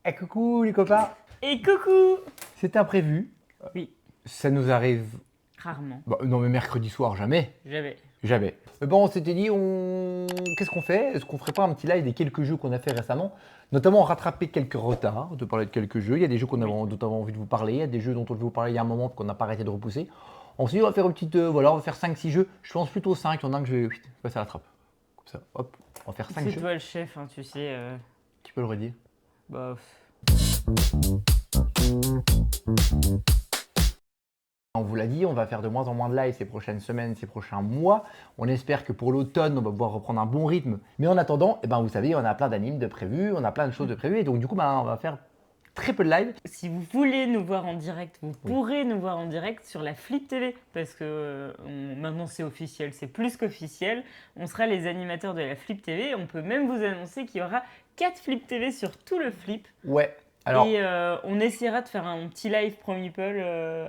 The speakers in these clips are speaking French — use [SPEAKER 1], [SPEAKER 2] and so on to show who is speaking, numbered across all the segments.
[SPEAKER 1] Eh coucou les copains,
[SPEAKER 2] Et coucou!
[SPEAKER 1] c'est imprévu,
[SPEAKER 2] Oui,
[SPEAKER 1] ça nous arrive,
[SPEAKER 2] rarement.
[SPEAKER 1] non mais mercredi soir jamais,
[SPEAKER 2] J'avais.
[SPEAKER 1] jamais. Mais bon on s'était dit, qu'est-ce qu'on fait? Est-ce qu'on ferait pas un petit live des quelques jeux qu'on a fait récemment? Notamment rattraper quelques retards, de parler de quelques jeux, il y a des jeux
[SPEAKER 2] Oui.
[SPEAKER 1] dont on avait envie de vous parler, il y a des jeux dont on devait vous parler il y a un moment qu'on n'a pas arrêté de repousser. On s'est dit on va faire une petite, voilà, on va faire 5-6 jeux, je pense plutôt 5, il y en a un que je vais passer à la trappe. Comme ça, hop, on va faire 5
[SPEAKER 2] C'est
[SPEAKER 1] jeux,
[SPEAKER 2] toi le chef, hein, tu sais.
[SPEAKER 1] tu peux le redire.
[SPEAKER 2] Bah,
[SPEAKER 1] On vous l'a dit, on va faire de moins en moins de live ces prochaines semaines, ces prochains mois. On espère que pour l'automne, on va pouvoir reprendre un bon rythme. Mais en attendant, eh ben, vous savez, on a plein d'animes de prévus, on a plein de choses de prévues. Et donc, du coup, on va faire très peu de live.
[SPEAKER 2] si vous voulez nous voir en direct, vous pourrez nous voir en direct sur la Flip TV. Parce que maintenant c'est officiel, c'est plus qu'officiel. On sera les animateurs de la Flip TV. On peut même vous annoncer qu'il y aura 4 Flip TV sur tout le Flip.
[SPEAKER 1] Ouais. Alors,
[SPEAKER 2] Et on essaiera de faire un petit live Pro Meeple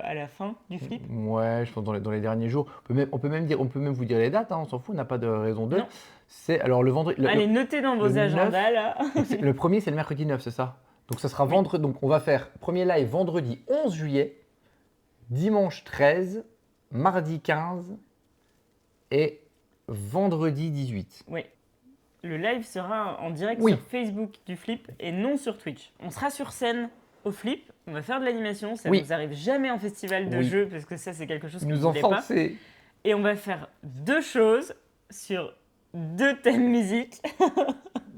[SPEAKER 2] à la fin du Flip.
[SPEAKER 1] ouais, je pense dans les derniers jours. On peut même vous dire les dates, hein, on s'en fout, on n'a pas de raison de.
[SPEAKER 2] Non.
[SPEAKER 1] C'est alors le vendredi.
[SPEAKER 2] Allez, notez dans vos
[SPEAKER 1] le 9,
[SPEAKER 2] agendas là.
[SPEAKER 1] le premier, c'est le mercredi 9, c'est ça? Donc, ça sera
[SPEAKER 2] Oui.
[SPEAKER 1] vendredi. Donc, on va faire premier live vendredi 11 juillet, dimanche 13, mardi 15 et vendredi 18.
[SPEAKER 2] Oui. Le live sera en direct
[SPEAKER 1] Oui.
[SPEAKER 2] sur Facebook du Flip et non sur Twitch. On sera sur scène au Flip, on va faire de l'animation, ça
[SPEAKER 1] Oui.
[SPEAKER 2] nous arrive jamais en festival de
[SPEAKER 1] Oui.
[SPEAKER 2] jeux parce que ça c'est quelque chose
[SPEAKER 1] Ils
[SPEAKER 2] qu'on
[SPEAKER 1] nous ont
[SPEAKER 2] voulait pas.
[SPEAKER 1] forcé.
[SPEAKER 2] Et on va faire deux choses sur deux thèmes musique.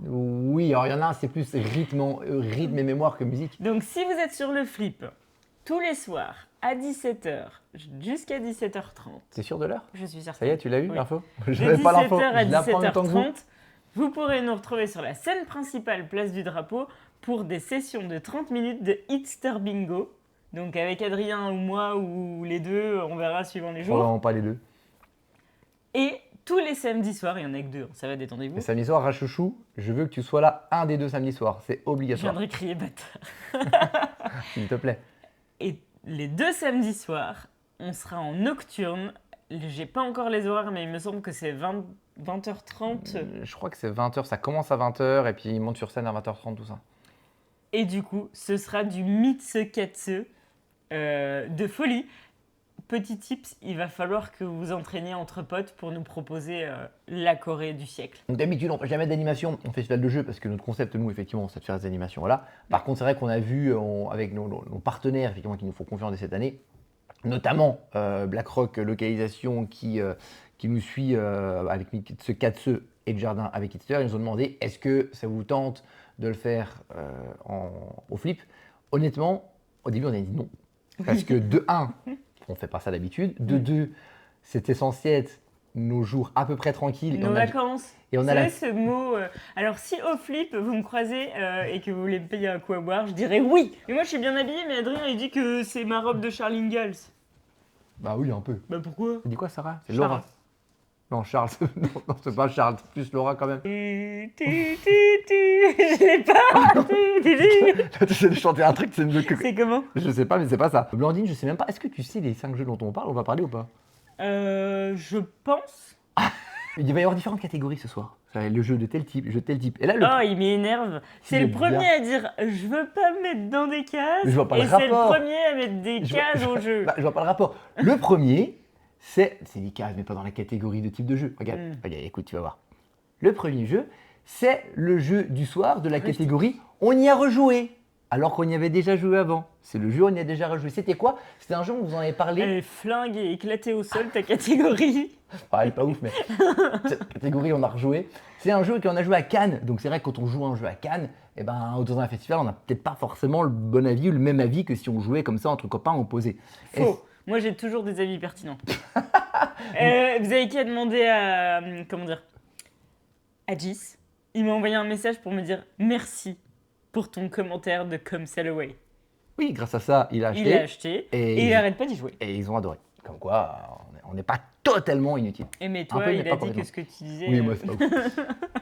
[SPEAKER 1] Oui, alors il y en a un, c'est plus rythme et mémoire que musique.
[SPEAKER 2] Donc si vous êtes sur le Flip tous les soirs à 17h jusqu'à 17h30,
[SPEAKER 1] T'es sûr de l'heure?
[SPEAKER 2] je suis certaine.
[SPEAKER 1] Ça y est, tu l'as eu,
[SPEAKER 2] Oui.
[SPEAKER 1] l'info?
[SPEAKER 2] De
[SPEAKER 1] Je n'avais pas l'info.
[SPEAKER 2] 17h à
[SPEAKER 1] Je l'apprends en même temps que vous.
[SPEAKER 2] 17h30, vous pourrez nous retrouver sur la scène principale Place du Drapeau pour des sessions de 30 minutes de Hitster Bingo. Donc avec Adrien ou moi ou les deux, on verra suivant les jours.
[SPEAKER 1] Probablement pas les deux.
[SPEAKER 2] Et tous les samedis soirs, il y en a que deux, hein, ça va
[SPEAKER 1] Et
[SPEAKER 2] détendez-vous.
[SPEAKER 1] samedi soir, Rachouchou, je veux que tu sois là un des deux samedis soirs. C'est
[SPEAKER 2] Je
[SPEAKER 1] obligatoire.
[SPEAKER 2] viendrai crier bâtard.
[SPEAKER 1] S'il te plaît.
[SPEAKER 2] Et les deux samedis soirs, on sera en nocturne. J'ai pas encore les horaires, mais il me semble que c'est 20h30.
[SPEAKER 1] Je crois que c'est 20h, ça commence à 20h et puis il monte sur scène à 20h30, tout ça.
[SPEAKER 2] Et du coup, ce sera du Mitsu-Katsu de folie. Petit tips, il va falloir que vous vous entraîniez entre potes pour nous proposer la Corée du siècle.
[SPEAKER 1] Donc d'habitude, on ne fait jamais d'animation en festival de jeux parce que notre concept, nous, effectivement, c'est de faire des animations. Voilà. Par contre, c'est vrai qu'on a vu avec nos partenaires, effectivement, qui nous font confiance dès cette année, notamment BlackRock Localisation qui nous suit avec ce 4 et de jardin avec Hitster. Ils nous ont demandé est-ce que ça vous tente de le faire au flip. Honnêtement, au début, on a dit non. Parce que de 1, on ne fait pas ça d'habitude. De 2, c'était censé être nos jours à peu près tranquilles.
[SPEAKER 2] Nos vacances.
[SPEAKER 1] Et on
[SPEAKER 2] Vous
[SPEAKER 1] a
[SPEAKER 2] savez ce mot alors si au flip vous me croisez et que vous voulez me payer un coup à boire, je dirais oui. Mais moi je suis bien habillée, mais Adrien il dit que c'est ma robe de Charles Ingalls.
[SPEAKER 1] Bah oui, un peu.
[SPEAKER 2] Bah pourquoi?
[SPEAKER 1] Tu dis quoi, Sarah? C'est
[SPEAKER 2] Charles.
[SPEAKER 1] Laura. Non, Charles. Non, c'est pas Charles, c'est plus Laura quand même.
[SPEAKER 2] Je l'ai pas.
[SPEAKER 1] Tu sais de chanter un truc, c'est mieux que.
[SPEAKER 2] C'est comment?
[SPEAKER 1] Je sais pas, mais c'est pas ça. Blandine, je sais même pas. Est-ce que tu sais les 5 jeux dont on parle? On va parler ou pas?
[SPEAKER 2] Je pense.
[SPEAKER 1] Il va y avoir différentes catégories ce soir. Ça va être le jeu de tel type, jeu de tel type. Et là,
[SPEAKER 2] Oh, il m'énerve. C'est le premier à dire je veux pas me mettre dans des cases.
[SPEAKER 1] Mais je vois pas
[SPEAKER 2] et
[SPEAKER 1] le
[SPEAKER 2] c'est le
[SPEAKER 1] rapport.
[SPEAKER 2] premier à mettre des cases au jeu.
[SPEAKER 1] Bah, je vois pas le rapport. Le premier, c'est des cases, mais pas dans la catégorie de type de jeu. Regarde, regarde, écoute, tu vas voir. Le premier jeu, c'est le jeu du soir de la catégorie on y a rejoué. Alors qu'on y avait déjà joué avant. C'est le jeu on y a déjà rejoué. C'était quoi? C'était un jeu où vous en avez parlé.
[SPEAKER 2] Elle est flingue et éclatée au sol, ta catégorie.
[SPEAKER 1] Ah, elle est pas ouf, mais cette catégorie, on a rejoué. C'est un jeu qu'on a joué à Cannes. Donc c'est vrai que quand on joue à un jeu à Cannes, eh ben, dans un festival, on n'a peut-être pas forcément le bon avis ou le même avis que si on jouait comme ça entre copains opposés.
[SPEAKER 2] Faux. Moi, j'ai toujours des avis pertinents. Vous avez qu'à demander à... comment dire? À Gis. Il m'a envoyé un message pour me dire merci pour ton commentaire de Come Sail Away.
[SPEAKER 1] Oui, grâce à ça, il a acheté.
[SPEAKER 2] Il l'a acheté et il arrête pas d'y jouer.
[SPEAKER 1] Et ils ont adoré. Comme quoi, on n'est pas totalement inutile.
[SPEAKER 2] Et mais
[SPEAKER 1] Un
[SPEAKER 2] toi,
[SPEAKER 1] peu, mais
[SPEAKER 2] il
[SPEAKER 1] pas
[SPEAKER 2] a dit
[SPEAKER 1] complètement.
[SPEAKER 2] que ce que tu disais...
[SPEAKER 1] Oui, moi, c'est pas ouf.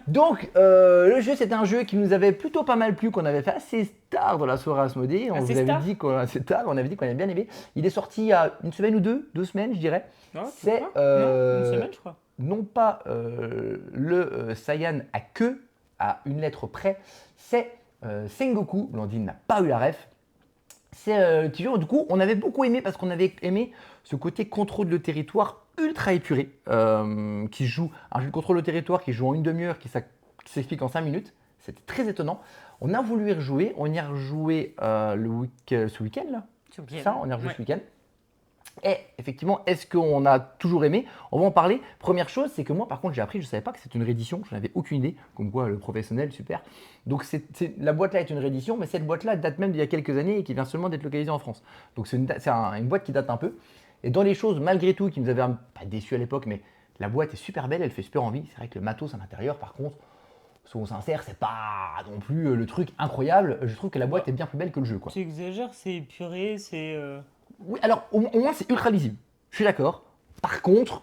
[SPEAKER 1] Donc, le jeu, c'est un jeu qui nous avait plutôt pas mal plu, qu'on avait fait assez tard dans la soirée Asmodée. On
[SPEAKER 2] Assez
[SPEAKER 1] vous avait
[SPEAKER 2] tard
[SPEAKER 1] dit qu'on assez tard, on avait dit qu'on avait bien aimé. Il est sorti il y a une semaine ou deux semaines, je dirais.
[SPEAKER 2] Oh,
[SPEAKER 1] C'est
[SPEAKER 2] non, une semaine, je crois.
[SPEAKER 1] non pas le Saiyan à queue, à une lettre près, c'est Sengoku. Blandine n'a pas eu la ref. C'est le jeu, du coup, on avait beaucoup aimé parce qu'on avait aimé ce côté contrôle de territoire ultra épuré, qui joue un jeu de contrôle de territoire qui joue en une demi-heure, qui s'explique en 5 minutes. C'était très étonnant. On a voulu y rejouer. On y a rejoué ce week-end là. Ça, on y a rejoué ce week-end. Et effectivement, est-ce qu'on a toujours aimé? On va en parler. Première chose, c'est que moi, par contre, j'ai appris, je ne savais pas que c'était une réédition. Je n'avais aucune idée. Comme quoi, le professionnel, super. Donc, la boîte-là est une réédition, mais cette boîte-là date même d'il y a quelques années et qui vient seulement d'être localisée en France. Donc, c'est une boîte qui date un peu. Et dans les choses, malgré tout, qui nous avaient pas déçus à l'époque, mais la boîte est super belle, elle fait super envie. C'est vrai que le matos à l'intérieur, par contre, soyons sincères, c'est pas non plus le truc incroyable. Je trouve que la boîte est bien plus belle que le jeu, quoi.
[SPEAKER 2] Tu exagères, c'est épuré, c'est.
[SPEAKER 1] Oui, alors au moins c'est ultra lisible. Je suis d'accord. Par contre,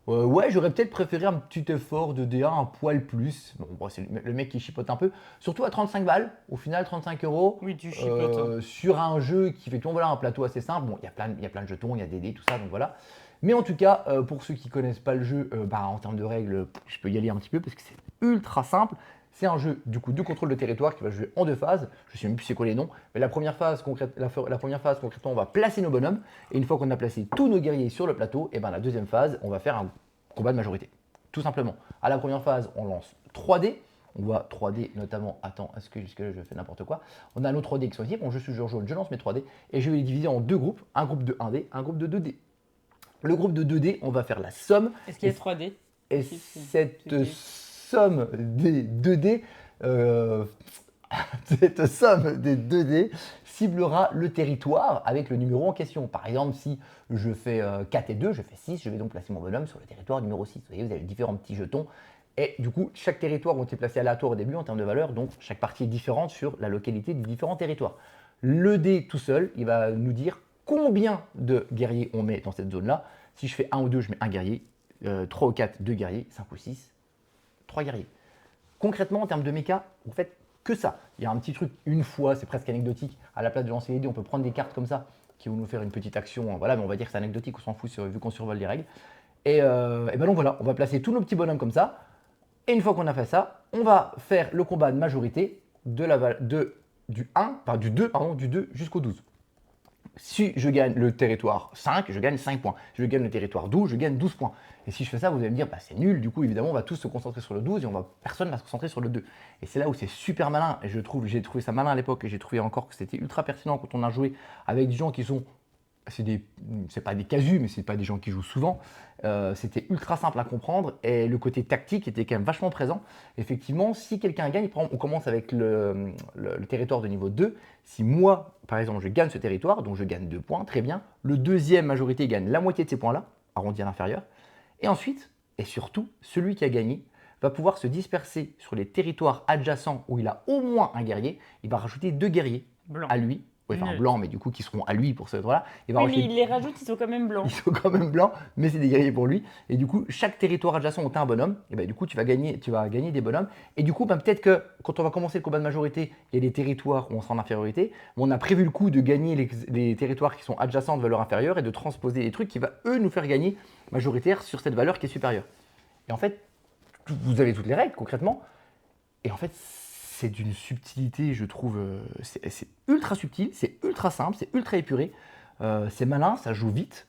[SPEAKER 1] ouais, j'aurais peut-être préféré un petit effort de DA, un poil plus. Bon, c'est le mec qui chipote un peu. Surtout à 35 balles, au final 35 euros.
[SPEAKER 2] Oui, tu chipotes.
[SPEAKER 1] Sur un jeu qui fait voilà, un plateau assez simple. Bon, il y a plein de jetons, il y a des dés, tout ça, donc voilà. Mais en tout cas, pour ceux qui connaissent pas le jeu, en termes de règles, je peux y aller un petit peu parce que c'est ultra simple. C'est un jeu du coup de contrôle de territoire qui va jouer en 2 phases. Je ne sais même plus c'est quoi les noms, mais la première phase concrètement, on va placer nos bonhommes. Et une fois qu'on a placé tous nos guerriers sur le plateau, et la deuxième phase, on va faire un combat de majorité. Tout simplement. À la première phase, on lance 3 dés. On voit 3 dés notamment. Attends, est-ce que jusque-là je fais n'importe quoi? On a nos 3 dés qui sont ici. Bon, je suis joueur jaune, je lance mes 3 dés et je vais les diviser en 2 groupes. Un groupe de 1 dé, un groupe de 2 dés. Le groupe de 2 dés, on va faire la somme.
[SPEAKER 2] Est-ce qu'il y a 3 dés?
[SPEAKER 1] Et cette somme des 2 dés, cette somme des 2 dés ciblera le territoire avec le numéro en question. Par exemple, si je fais 4 et 2, je fais 6, je vais donc placer mon bonhomme sur le territoire numéro 6. Vous voyez, vous avez différents petits jetons. Et du coup, chaque territoire ont été placés aléatoire au début en termes de valeur, donc chaque partie est différente sur la localité des différents territoires. Le dé tout seul, il va nous dire combien de guerriers on met dans cette zone-là. Si je fais 1 ou 2, je mets un guerrier. 3 ou 4, 2 guerriers. 5 ou 6, 3 guerriers. Concrètement, en termes de méca, vous faites que ça. Il y a un petit truc, une fois, c'est presque anecdotique. À la place de lancer les dés, on peut prendre des cartes comme ça qui vont nous faire une petite action. Voilà, mais on va dire que c'est anecdotique, on s'en fout vu qu'on survole les règles. Et donc voilà, on va placer tous nos petits bonhommes comme ça. Et une fois qu'on a fait ça, on va faire le combat de majorité du 2 jusqu'au 12. Si je gagne le territoire 5, je gagne 5 points. Si je gagne le territoire 12, je gagne 12 points. Et si je fais ça, vous allez me dire, c'est nul. Du coup, évidemment, on va tous se concentrer sur le 12 et personne ne va se concentrer sur le 2. Et c'est là où c'est super malin. Et j'ai trouvé ça malin à l'époque et j'ai trouvé encore que c'était ultra pertinent quand on a joué avec des gens qui sont... C'est pas des casus, mais c'est pas des gens qui jouent souvent. C'était ultra simple à comprendre et le côté tactique était quand même vachement présent. Effectivement, si quelqu'un gagne, on commence avec le territoire de niveau 2. Si moi, par exemple, je gagne ce territoire, donc je gagne 2 points, très bien. Le deuxième majorité gagne la moitié de ces points-là, arrondi à l'inférieur. Et ensuite, et surtout, celui qui a gagné va pouvoir se disperser sur les territoires adjacents où il a au moins un guerrier. Il va rajouter 2 guerriers
[SPEAKER 2] Blanc.
[SPEAKER 1] à lui. Oui, enfin blancs, mais du coup qui seront à lui pour ce endroit-là.
[SPEAKER 2] Oui, mais il les rajoute, ils sont quand même blancs.
[SPEAKER 1] Ils sont quand même blancs, mais c'est des guerriers pour lui. Et du coup, chaque territoire adjacent ont un bonhomme. Et du coup, tu vas gagner des bonhommes. Et du coup, peut-être que quand on va commencer le combat de majorité, il y a des territoires où on sera en infériorité. Mais on a prévu le coup de gagner les territoires qui sont adjacents de valeur inférieure et de transposer les trucs qui va eux nous faire gagner majoritaire sur cette valeur qui est supérieure. Et en fait, vous avez toutes les règles concrètement. Et en fait, c'est d'une subtilité, je trouve, c'est ultra subtil, c'est ultra simple, c'est ultra épuré, c'est malin, ça joue vite,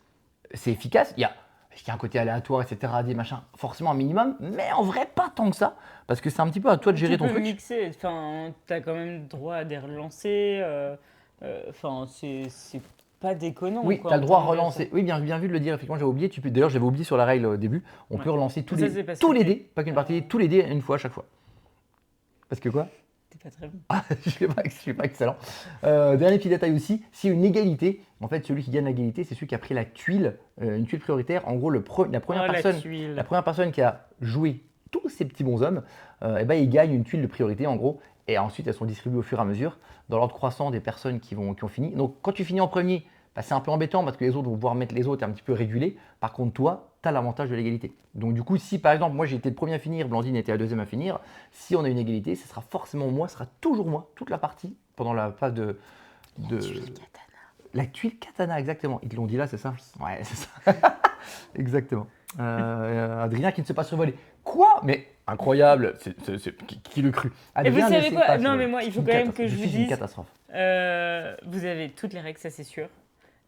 [SPEAKER 1] c'est efficace. Il y a un côté aléatoire, etc., des machins, forcément un minimum, mais en vrai, pas tant que ça, parce que c'est un petit peu à toi de gérer ton truc.
[SPEAKER 2] Tu peux mixer, enfin, t'as quand même droit à des relancers, enfin, c'est pas déconnant.
[SPEAKER 1] Oui, tu as le droit à relancer. Oui, bien vu de le dire, effectivement, j'avais oublié. D'ailleurs, j'avais oublié sur la règle au début, on peut relancer tous les dés, pas qu'une partie, tous les dés une fois à chaque fois. Parce que quoi?
[SPEAKER 2] T'es pas très bon.
[SPEAKER 1] Je suis pas excellent. Dernier petit détail aussi, s'il y a une égalité, en fait, celui qui gagne l'égalité, c'est celui qui a pris la tuile, une tuile prioritaire. En gros, la première personne qui a joué tous ces petits bonshommes, il gagne une tuile de priorité, en gros. Et ensuite, elles sont distribuées au fur et à mesure, dans l'ordre croissant des personnes qui ont fini. Donc, quand tu finis en premier, c'est un peu embêtant parce que les autres vont pouvoir mettre les autres un petit peu régulés. Par contre, toi, tu as l'avantage de l'égalité. Donc du coup, si par exemple, moi j'ai été le premier à finir, Blandine était la deuxième à finir, si on a une égalité, ce sera forcément moi, ce sera toujours moi, toute la partie, pendant la phase de...
[SPEAKER 2] La tuile katana.
[SPEAKER 1] La tuile katana, exactement. Ils te l'ont dit là, c'est ça? Ouais, c'est ça. Exactement. Adrien qui ne sait pas survoler. Quoi? Mais incroyable, qui le crut?
[SPEAKER 2] Et vous
[SPEAKER 1] Adrien ne
[SPEAKER 2] savez
[SPEAKER 1] sait
[SPEAKER 2] quoi?
[SPEAKER 1] pas
[SPEAKER 2] Non,
[SPEAKER 1] jouer.
[SPEAKER 2] mais moi, il faut
[SPEAKER 1] Une
[SPEAKER 2] quand même
[SPEAKER 1] catastrophe.
[SPEAKER 2] que je vous
[SPEAKER 1] suis une
[SPEAKER 2] dise,
[SPEAKER 1] catastrophe.
[SPEAKER 2] vous avez toutes les règles, ça c'est sûr.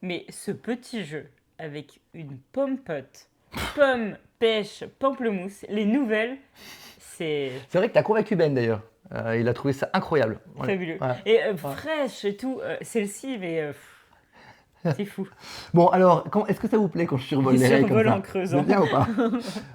[SPEAKER 2] Mais ce petit jeu avec une pomme pote, pomme, pêche, pamplemousse, les nouvelles, c'est
[SPEAKER 1] C'est vrai que tu as convaincu Ben d'ailleurs. Il a trouvé ça incroyable. Ouais.
[SPEAKER 2] fabuleux.
[SPEAKER 1] Ouais.
[SPEAKER 2] Et fraîche et tout, celle-ci, mais c'est fou.
[SPEAKER 1] Bon, alors, est-ce que ça vous plaît quand je survole les règles comme
[SPEAKER 2] Survole
[SPEAKER 1] ça?
[SPEAKER 2] en creusant.
[SPEAKER 1] C'est bien ou pas?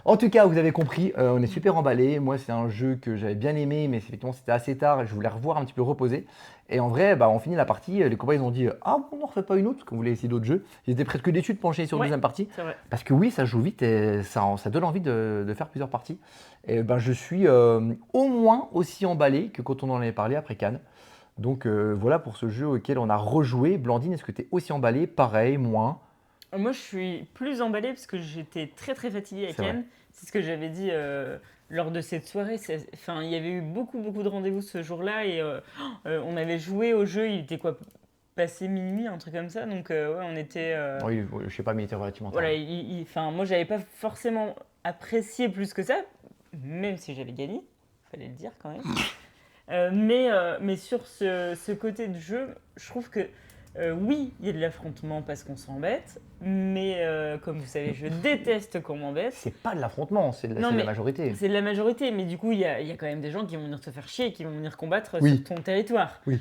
[SPEAKER 1] En tout cas, vous avez compris, on est super emballé. Moi, c'est un jeu que j'avais bien aimé, mais effectivement, c'était assez tard et je voulais revoir un petit peu reposer. Et en vrai, on finit la partie. Les copains, ils ont dit ah, on n'en refait pas une autre parce qu'on voulait essayer d'autres jeux. Ils étaient presque déçus de pencher sur une
[SPEAKER 2] Ouais.
[SPEAKER 1] deuxième partie.
[SPEAKER 2] C'est vrai.
[SPEAKER 1] Parce que oui, ça joue vite et ça donne envie de faire plusieurs parties. Et je suis au moins aussi emballé que quand on en avait parlé après Cannes. Donc voilà pour ce jeu auquel on a rejoué. Blandine, est-ce que tu es aussi emballé? Pareil, moins?
[SPEAKER 2] Moi, je suis plus emballée parce que j'étais très très fatiguée à
[SPEAKER 1] C'est vrai.
[SPEAKER 2] Cannes. C'est ce que j'avais dit lors de cette soirée. Enfin, il y avait eu beaucoup de rendez-vous ce jour-là et on avait joué au jeu. Il était quoi? Passé minuit, un truc comme ça. Donc ouais, on était.
[SPEAKER 1] Oui, je sais pas, mais il était relativement tard.
[SPEAKER 2] Voilà, enfin, moi, j'avais pas forcément apprécié plus que ça, même si j'avais gagné. Fallait le dire quand même. Mais sur ce côté de jeu, je trouve que oui, il y a de l'affrontement parce qu'on s'embête, mais comme vous savez, je déteste qu'on m'embête.
[SPEAKER 1] C'est pas de l'affrontement, c'est de
[SPEAKER 2] Non,
[SPEAKER 1] la
[SPEAKER 2] mais
[SPEAKER 1] majorité.
[SPEAKER 2] C'est de la majorité, mais du coup, il y a quand même des gens qui vont venir te faire chier et qui vont venir combattre
[SPEAKER 1] Oui.
[SPEAKER 2] sur ton territoire.
[SPEAKER 1] Oui.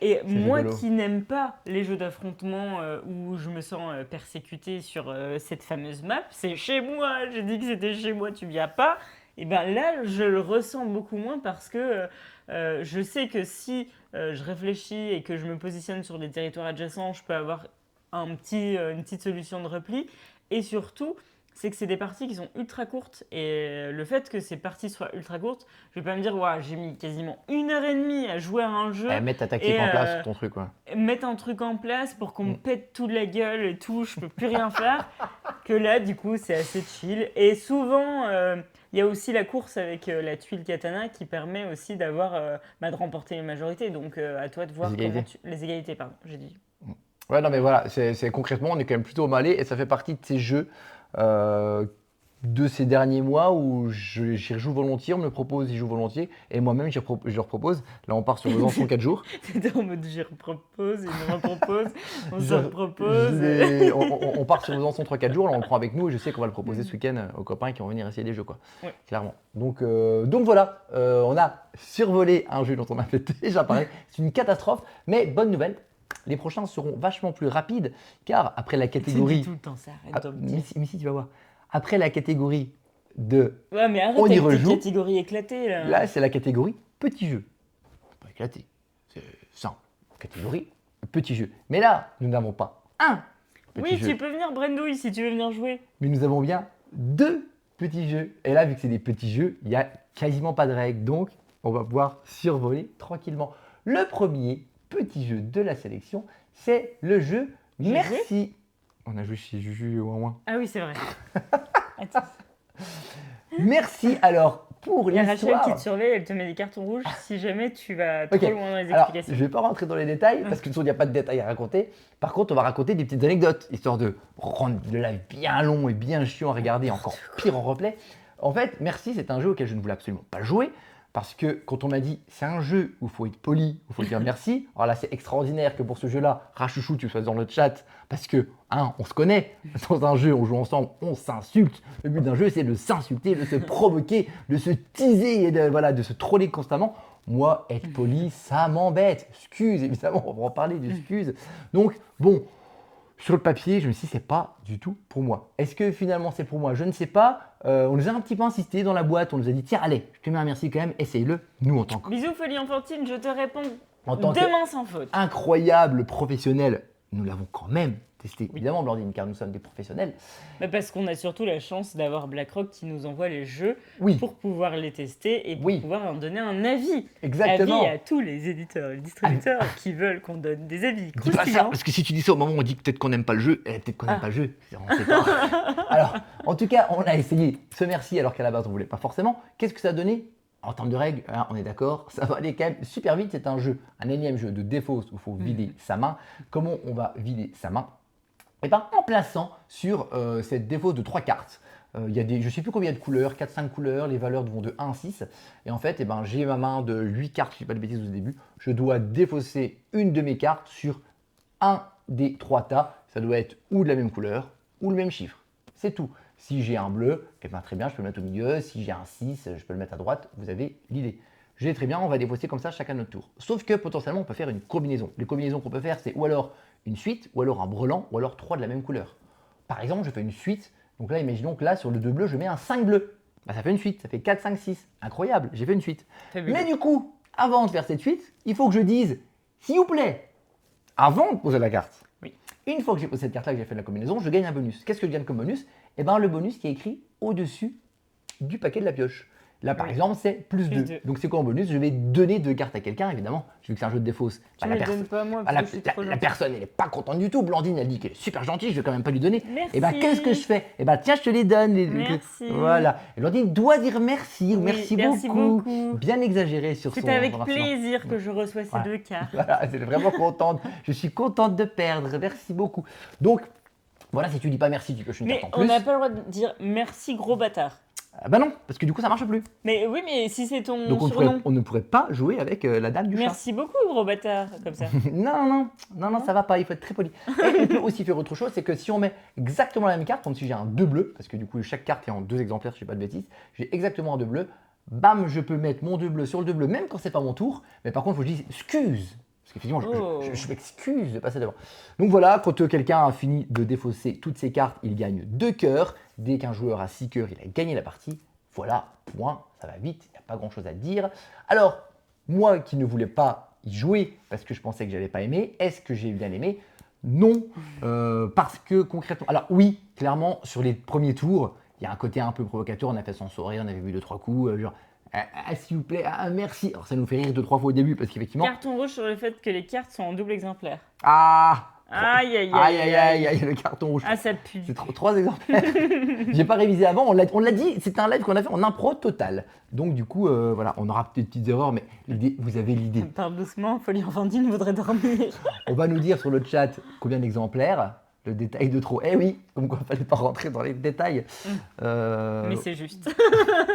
[SPEAKER 2] Et moi
[SPEAKER 1] rigolo.
[SPEAKER 2] qui n'aime pas les jeux d'affrontement où je me sens persécutée sur cette fameuse map, c'est chez moi, j'ai dit que c'était chez moi, tu viens pas. Et bien là, je le ressens beaucoup moins parce que je sais que si je réfléchis et que je me positionne sur des territoires adjacents, je peux avoir une petite solution de repli. Et surtout, c'est que c'est des parties qui sont ultra courtes. Et le fait que ces parties soient ultra courtes, je vais pas me dire, ouais, j'ai mis quasiment 1 heure et demie à jouer à un jeu.
[SPEAKER 1] Mettre ta tactique
[SPEAKER 2] et,
[SPEAKER 1] en place sur ton truc, quoi.
[SPEAKER 2] Mettre un truc en place pour qu'on me pète tout de la gueule et tout, je peux plus rien faire. Que là, du coup, c'est assez chill. Et souvent, il y a aussi la course avec la tuile katana qui permet aussi d'avoir, de remporter une majorité. Donc, à toi de voir
[SPEAKER 1] Les égalités.
[SPEAKER 2] les égalités, pardon, j'ai dit.
[SPEAKER 1] Ouais, non, mais voilà, c'est concrètement, on est quand même plutôt emballé et ça fait partie de ces jeux de ces derniers mois où j'y rejoue volontiers, on me le propose, j'y joue volontiers et moi-même je leur propose. Là, on part sur Besançon 4 jours.
[SPEAKER 2] C'était en mode j'y repropose, il me repropose, on se
[SPEAKER 1] Je-
[SPEAKER 2] repropose.
[SPEAKER 1] on part sur Besançon 3-4 jours, là on le prend avec nous et je sais qu'on va le proposer ce week-end aux copains qui vont venir essayer des jeux, quoi.
[SPEAKER 2] Ouais.
[SPEAKER 1] Clairement. Donc voilà, on a survolé un jeu dont on avait déjà parlé. C'est une catastrophe, mais bonne nouvelle. Les prochains seront vachement plus rapides car après la
[SPEAKER 2] Tu
[SPEAKER 1] catégorie.
[SPEAKER 2] dis tout le temps ça, arrête
[SPEAKER 1] Ah,
[SPEAKER 2] de me
[SPEAKER 1] mais
[SPEAKER 2] dire.
[SPEAKER 1] si, tu vas voir. Après la catégorie de.
[SPEAKER 2] Ouais, mais arrête
[SPEAKER 1] on y
[SPEAKER 2] avec tes
[SPEAKER 1] rejoue.
[SPEAKER 2] catégories éclatées là.
[SPEAKER 1] Là, c'est la catégorie petit jeu. Pas éclaté. C'est simple. Catégorie petit jeu. Mais là, nous n'avons pas un petit
[SPEAKER 2] Oui,
[SPEAKER 1] jeu.
[SPEAKER 2] tu peux venir Brendouille si tu veux venir jouer.
[SPEAKER 1] Mais nous avons bien 2 petits jeux. Et là, vu que c'est des petits jeux, il n'y a quasiment pas de règles. Donc, on va pouvoir survoler tranquillement. Le premier petit jeu de la sélection, c'est le jeu
[SPEAKER 2] J'ai
[SPEAKER 1] Merci. On a joué chez Juju au moins.
[SPEAKER 2] Ah oui, c'est vrai. Attends.
[SPEAKER 1] Merci. Alors, pour
[SPEAKER 2] Il y a Rachel
[SPEAKER 1] l'histoire.
[SPEAKER 2] qui te surveille, elle te met des cartons rouges si jamais tu vas trop
[SPEAKER 1] Ok.
[SPEAKER 2] loin dans les
[SPEAKER 1] Alors,
[SPEAKER 2] explications.
[SPEAKER 1] je ne vais pas rentrer dans les détails parce que de toute façon, il n'y a pas de détails à raconter. Par contre, on va raconter des petites anecdotes, histoire de rendre le live bien long et bien chiant à regarder, encore pire en replay. En fait, Merci, c'est un jeu auquel je ne voulais absolument pas jouer parce que quand on m'a dit c'est un jeu où il faut être poli, où il faut dire merci, alors là, c'est extraordinaire que pour ce jeu-là, Rachouchou, tu sois dans le chat parce que, on se connaît. Dans un jeu, on joue ensemble, on s'insulte. Le but d'un jeu, c'est de s'insulter, de se provoquer, de se teaser et de se troller constamment. Moi, être poli, ça m'embête. Excuse, évidemment, on va en parler d'excuses. Donc, bon, sur le papier, je me suis dit, c'est pas du tout pour moi. Est-ce que finalement c'est pour moi? Je ne sais pas. On nous a un petit peu insisté dans la boîte. On nous a dit, tiens, allez, je te mets un merci quand même, essaye-le. Nous, en tant
[SPEAKER 2] Bisous Folie Enfantine, je te réponds
[SPEAKER 1] En tant que-
[SPEAKER 2] demain sans faute.
[SPEAKER 1] qu'incroyable professionnel, nous l'avons quand même testé, évidemment, Blandine, car nous sommes des professionnels.
[SPEAKER 2] Mais parce qu'on a surtout la chance d'avoir BlackRock qui nous envoie les jeux
[SPEAKER 1] Oui,
[SPEAKER 2] pour pouvoir les tester et pour
[SPEAKER 1] Oui.
[SPEAKER 2] pouvoir en donner un avis.
[SPEAKER 1] exactement.
[SPEAKER 2] Avis à tous les éditeurs et distributeurs qui veulent qu'on donne des avis
[SPEAKER 1] Dis pas ça,
[SPEAKER 2] croustillants.
[SPEAKER 1] parce que si tu dis ça au moment où on dit que peut-être qu'on n'aime pas le jeu, peut-être qu'on n'aime
[SPEAKER 2] Ah.
[SPEAKER 1] pas le jeu. On sait pas. Alors, en tout cas, on a essayé ce merci alors qu'à la base on voulait pas forcément. Qu'est-ce que ça a donné? En termes de règles, on est d'accord, ça va aller quand même super vite. C'est un jeu, un énième jeu de défausse où il faut vider sa main. Comment on va vider sa main? Eh bien, en plaçant sur cette défausse de 3 cartes. Il y a je ne sais plus combien de couleurs, 4-5 couleurs, les valeurs vont de 1 à 6. Et en fait, j'ai ma main de 8 cartes, je ne dis pas de bêtises au début. Je dois défausser une de mes cartes sur un des 3 tas. Ça doit être ou de la même couleur ou le même chiffre. C'est tout. Si j'ai un bleu, très bien, je peux le mettre au milieu. Si j'ai un 6, je peux le mettre à droite. Vous avez l'idée. J'ai très bien, on va défausser comme ça chacun notre tour. Sauf que potentiellement, on peut faire une combinaison. Les combinaisons qu'on peut faire, c'est ou alors une suite, ou alors un brelan, ou alors 3 de la même couleur. Par exemple, je fais une suite. Donc là, imaginons que là, sur le 2 bleu, je mets un 5 bleu. Bah, ça fait une suite, ça fait 4, 5, 6. Incroyable, j'ai fait une suite. Mais du coup, avant de faire cette suite, il faut que je dise, s'il vous plaît, avant de poser la carte.
[SPEAKER 2] Oui.
[SPEAKER 1] Une fois que j'ai posé cette carte-là, que j'ai fait la combinaison, je gagne un bonus. Qu'est-ce que je gagne comme bonus? Eh bien, le bonus qui est écrit au-dessus du paquet de la pioche. Là, par exemple, c'est plus 2. Donc, c'est quoi en bonus? Je vais donner 2 cartes à quelqu'un, évidemment. Vu que c'est un jeu de défausse.
[SPEAKER 2] Tu me donnes pas moi,
[SPEAKER 1] la personne, elle n'est pas contente du tout. Blandine, elle dit qu'elle est super gentille, je vais quand même pas lui donner.
[SPEAKER 2] Merci.
[SPEAKER 1] Et bien, qu'est-ce que je fais? Et bien, tiens, je te les donne.
[SPEAKER 2] Merci.
[SPEAKER 1] Voilà. Et Blandine doit dire merci ou
[SPEAKER 2] Oui,
[SPEAKER 1] merci beaucoup. Bien exagéré sur son
[SPEAKER 2] C'est avec
[SPEAKER 1] remerciement.
[SPEAKER 2] plaisir que je reçois ces 2 cartes.
[SPEAKER 1] Voilà, c'est vraiment contente. Je suis contente de perdre. Merci beaucoup. Donc, voilà, si tu dis pas merci, tu pioches une carte en plus.
[SPEAKER 2] Mais on n'a pas le droit de dire merci gros bâtard.
[SPEAKER 1] Bah non, parce que du coup ça marche plus.
[SPEAKER 2] Mais oui, mais si c'est ton
[SPEAKER 1] Donc
[SPEAKER 2] surnom.
[SPEAKER 1] on ne pourrait pas jouer avec la dame du chat.
[SPEAKER 2] Merci beaucoup gros bâtard, comme ça.
[SPEAKER 1] non, ça va pas, il faut être très poli. Et on peut aussi faire autre chose, c'est que si on met exactement la même carte, comme si j'ai un 2 bleu, parce que du coup chaque carte est en 2 exemplaires, je ne dis pas de bêtises, j'ai exactement un 2 bleu, bam, je peux mettre mon 2 bleu sur le 2 bleu, même quand c'est pas mon tour, mais par contre il faut que je dise excuse. Parce qu'effectivement, je m'excuse de passer devant. Donc voilà, quand quelqu'un a fini de défausser toutes ses cartes, il gagne 2 cœurs. Dès qu'un joueur a 6 cœurs, il a gagné la partie. Voilà, point, ça va vite, il n'y a pas grand-chose à dire. Alors, moi qui ne voulais pas y jouer parce que je pensais que je n'avais pas aimé, est-ce que j'ai bien aimé? Non, parce que concrètement... Alors oui, clairement, sur les premiers tours, il y a un côté un peu provocateur, on a fait sans sourire, on avait vu 2-3 coups, genre... s'il vous plaît, merci. Alors ça nous fait rire 2-3 fois au début parce qu'effectivement...
[SPEAKER 2] Carton rouge sur le fait que les cartes sont en double exemplaire.
[SPEAKER 1] Ah,
[SPEAKER 2] aïe,
[SPEAKER 1] le carton rouge.
[SPEAKER 2] Ah, ça pue.
[SPEAKER 1] C'est 3 exemplaires. J'ai pas révisé avant, on l'a dit, c'était un live qu'on a fait en impro total. Donc du coup, voilà, on aura des petites erreurs, mais vous avez l'idée.
[SPEAKER 2] Parle doucement, Folie Enfantine voudrait dormir.
[SPEAKER 1] On va nous dire sur le chat combien d'exemplaires. Le détail de trop. Eh oui, comme quoi il fallait pas rentrer dans les détails.
[SPEAKER 2] Mais c'est juste.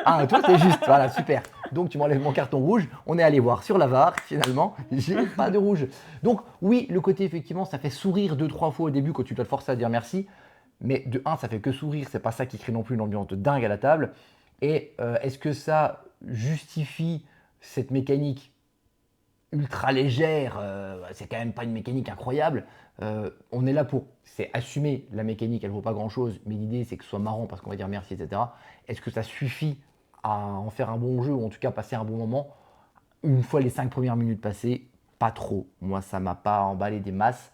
[SPEAKER 1] Ah, toi c'est juste, voilà, super. Donc tu m'enlèves mon carton rouge. On est allé voir sur la VAR, finalement, j'ai pas de rouge. Donc oui, le côté effectivement, ça fait sourire 2-3 fois au début quand tu dois te forcer à dire merci. Mais de 1, ça fait que sourire, c'est pas ça qui crée non plus une ambiance de dingue à la table. Et est-ce que ça justifie cette mécanique ultra légère? C'est quand même pas une mécanique incroyable. On est là pour, c'est assumer la mécanique, elle vaut pas grand chose, mais l'idée c'est que ce soit marrant parce qu'on va dire merci, etc. Est-ce que ça suffit à en faire un bon jeu ou en tout cas passer un bon moment? Une fois les 5 premières minutes passées, pas trop. Moi, ça m'a pas emballé des masses.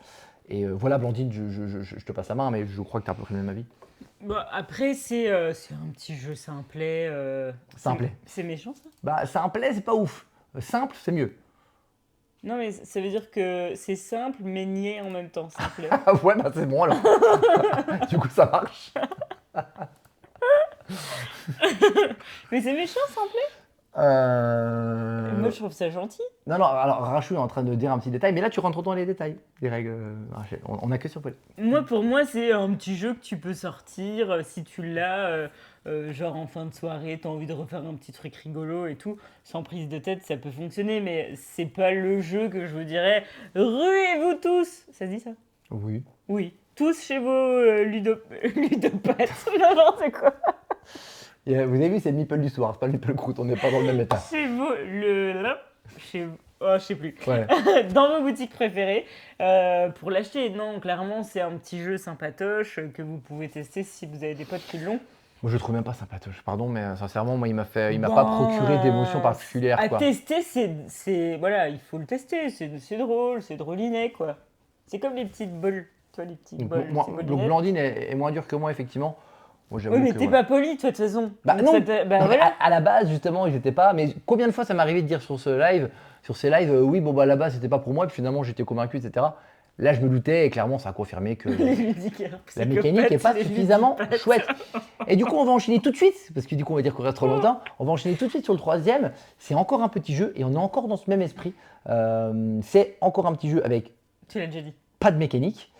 [SPEAKER 1] Et voilà, Blandine, je te passe la main, mais je crois que tu as à peu près le même avis.
[SPEAKER 2] Bah, après, c'est un petit jeu simplet.
[SPEAKER 1] Simplet.
[SPEAKER 2] C'est méchant ça?
[SPEAKER 1] Bah, simplet, c'est pas ouf. Simple, c'est mieux.
[SPEAKER 2] Non, mais ça veut dire que c'est simple, mais niais en même temps. Simplet.
[SPEAKER 1] Ouais, bah c'est bon alors. Du coup, ça marche.
[SPEAKER 2] Mais c'est méchant, simplet? Moi, je trouve ça gentil.
[SPEAKER 1] Non, alors Rachou est en train de dire un petit détail, mais là, tu rentres dans les détails des règles. Rachel. On a que sur Paul.
[SPEAKER 2] Pour moi, c'est un petit jeu que tu peux sortir si tu l'as, genre en fin de soirée, t'as envie de refaire un petit truc rigolo et tout, sans prise de tête, ça peut fonctionner, mais c'est pas le jeu que je vous dirais. Ruez-vous tous! Ça se dit ça?
[SPEAKER 1] Oui.
[SPEAKER 2] Oui, tous chez vos ludopathes, n'importe quoi.
[SPEAKER 1] Vous avez vu, c'est le Meeple du soir, c'est pas le Meeple Croûte, on n'est pas dans le même état.
[SPEAKER 2] Chez vos... je sais plus.
[SPEAKER 1] Ouais.
[SPEAKER 2] Dans vos boutiques préférées, pour l'acheter. Non, clairement, c'est un petit jeu sympatoche que vous pouvez tester si vous avez des potes qui l'ont.
[SPEAKER 1] Moi, je le trouve même pas sympatoche, pardon, mais sincèrement, moi, il m'a pas procuré d'émotion particulière.
[SPEAKER 2] À tester, voilà, il faut le tester, c'est drôle, c'est drôlinet, quoi. C'est comme les petites bols, toi, les petites bols.
[SPEAKER 1] Donc Blandine est moins dure que moi, effectivement. Moi,
[SPEAKER 2] oui, mais t'es pas poli, toi, de toute façon.
[SPEAKER 1] Bah non,
[SPEAKER 2] voilà.
[SPEAKER 1] à la base, justement, j'étais pas. Mais combien de fois ça m'est arrivé de dire sur ces lives, oui, bon, bah à la base, c'était pas pour moi, et puis finalement, j'étais convaincu, etc. Là, je me doutais, et clairement, ça a confirmé que la mécanique n'est pas suffisamment chouette. Et du coup, on va enchaîner tout de suite, parce que du coup, on va dire qu'on reste trop longtemps. On va enchaîner tout de suite sur le 3e. C'est encore un petit jeu, et on est encore dans ce même esprit. C'est encore un petit jeu avec.
[SPEAKER 2] Tu l'as déjà dit.
[SPEAKER 1] Pas de mécanique.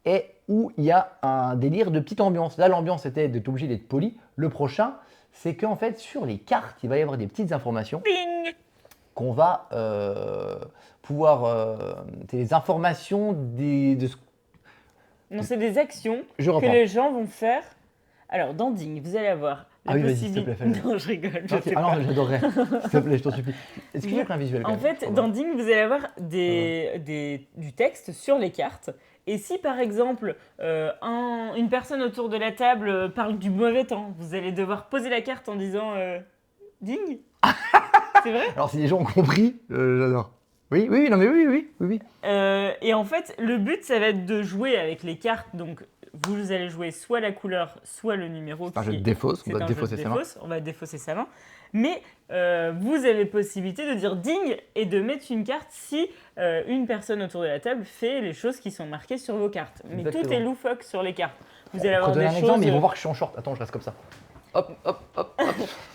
[SPEAKER 1] Et où il y a un délire de petite ambiance. Là, l'ambiance était d'être obligé d'être poli. Le prochain, c'est qu'en fait, sur les cartes, il va y avoir des petites informations
[SPEAKER 2] Ding.
[SPEAKER 1] qu'on va pouvoir. Des informations de ce.
[SPEAKER 2] Non, c'est des actions
[SPEAKER 1] Je
[SPEAKER 2] que
[SPEAKER 1] reprends.
[SPEAKER 2] les gens vont faire. Alors, dans Ding, vous allez avoir la
[SPEAKER 1] Ah oui, vas-y, s'il te
[SPEAKER 2] possibilité.
[SPEAKER 1] plaît, fais-le.
[SPEAKER 2] Non, je rigole. Je
[SPEAKER 1] Ok,
[SPEAKER 2] sais
[SPEAKER 1] ah
[SPEAKER 2] pas.
[SPEAKER 1] non, j'adorerais. S'il te plaît, je t'en supplie. Est-ce que j'ai pris un visuel quand
[SPEAKER 2] En
[SPEAKER 1] même
[SPEAKER 2] fait,
[SPEAKER 1] Pardon.
[SPEAKER 2] dans Ding, vous allez avoir du texte sur les cartes. Et si par exemple, une personne autour de la table parle du mauvais temps, vous allez devoir poser la carte en disant Ding. C'est vrai.
[SPEAKER 1] Alors, si les gens ont compris, j'adore. Oui, oui, non, mais oui.
[SPEAKER 2] Et en fait, le but, ça va être de jouer avec les cartes. Donc, vous allez jouer soit la couleur, soit le numéro.
[SPEAKER 1] C'est un jeu de défausse, on
[SPEAKER 2] C'est
[SPEAKER 1] doit
[SPEAKER 2] un jeu
[SPEAKER 1] défausser
[SPEAKER 2] de
[SPEAKER 1] sa main.
[SPEAKER 2] défausse, on va défausser sa main. Mais vous avez possibilité de dire ding et de mettre une carte si une personne autour de la table fait les choses qui sont marquées sur vos cartes. Mais tout
[SPEAKER 1] Exactement.
[SPEAKER 2] est loufoque sur les cartes. Vous allez avoir
[SPEAKER 1] Pour donner
[SPEAKER 2] des
[SPEAKER 1] un exemple,
[SPEAKER 2] choses.
[SPEAKER 1] ils vont voir que je suis en short. Attends, je reste comme ça. Hop, hop, hop, hop.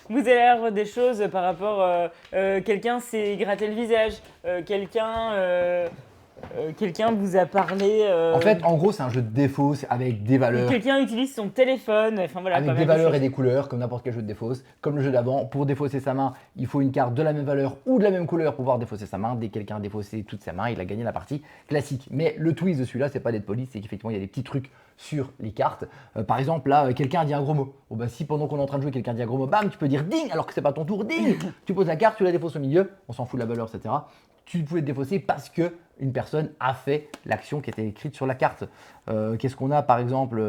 [SPEAKER 2] Vous allez avoir des choses par rapport. Quelqu'un s'est gratté le visage. Quelqu'un vous a parlé.
[SPEAKER 1] En fait, en gros, c'est un jeu de défausse avec des valeurs.
[SPEAKER 2] Quelqu'un utilise son téléphone. Enfin voilà.
[SPEAKER 1] Avec
[SPEAKER 2] pas
[SPEAKER 1] des
[SPEAKER 2] mal de
[SPEAKER 1] valeurs
[SPEAKER 2] choses.
[SPEAKER 1] et des couleurs, comme n'importe quel jeu de défausse. Comme le jeu d'avant, pour défausser sa main, il faut une carte de la même valeur ou de la même couleur pour pouvoir défausser sa main. Dès que quelqu'un a défaussé toute sa main, il a gagné la partie classique. Mais le twist de celui-là, c'est pas d'être poli, c'est qu'effectivement, il y a des petits trucs sur les cartes. Par exemple, là, quelqu'un a dit un gros mot. Bon, bah, si pendant qu'on est en train de jouer, quelqu'un dit un gros mot, bam, tu peux dire ding alors que c'est pas ton tour, ding. Tu poses la carte, tu la défausses au milieu, on s'en fout de la valeur, etc. Tu pouvais te défausser parce que une personne a fait l'action qui était écrite sur la carte. Qu'est-ce qu'on a par exemple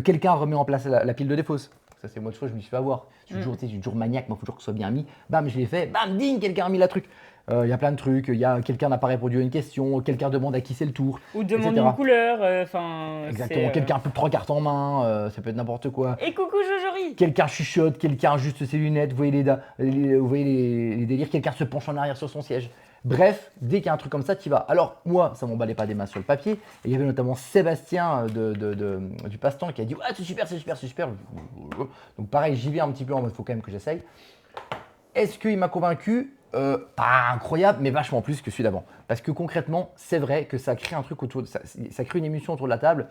[SPEAKER 1] quelqu'un remet en place la pile de défausse. Ça c'est moi de fois je me suis fait avoir. Je suis toujours maniaque, moi il faut toujours que ce soit bien mis. Bam, je l'ai fait, bam, ding, quelqu'un a mis la truc. Il y a plein de trucs, il y a quelqu'un n'a pas répondu à une question, quelqu'un demande à qui c'est le tour.
[SPEAKER 2] Ou demande
[SPEAKER 1] etc.
[SPEAKER 2] une couleur. Enfin.
[SPEAKER 1] Exactement, quelqu'un a plus de 3 cartes en main, ça peut être n'importe quoi.
[SPEAKER 2] Et coucou Jojori.
[SPEAKER 1] Quelqu'un chuchote, quelqu'un ajuste ses lunettes, vous voyez les délires, quelqu'un se penche en arrière sur son siège. Bref, dès qu'il y a un truc comme ça, tu y vas. Alors, moi, ça m'emballait pas des masses sur le papier. Et il y avait notamment Sébastien du Passe-Temps qui a dit ouais, c'est super, c'est super, c'est super. Donc, pareil, j'y vais un petit peu en mode faut quand même que j'essaye. Est-ce qu'il m'a convaincu Pas incroyable, mais vachement plus que celui d'avant. Parce que concrètement, c'est vrai que ça crée un truc autour de ça. Ça crée une émulsion autour de la table.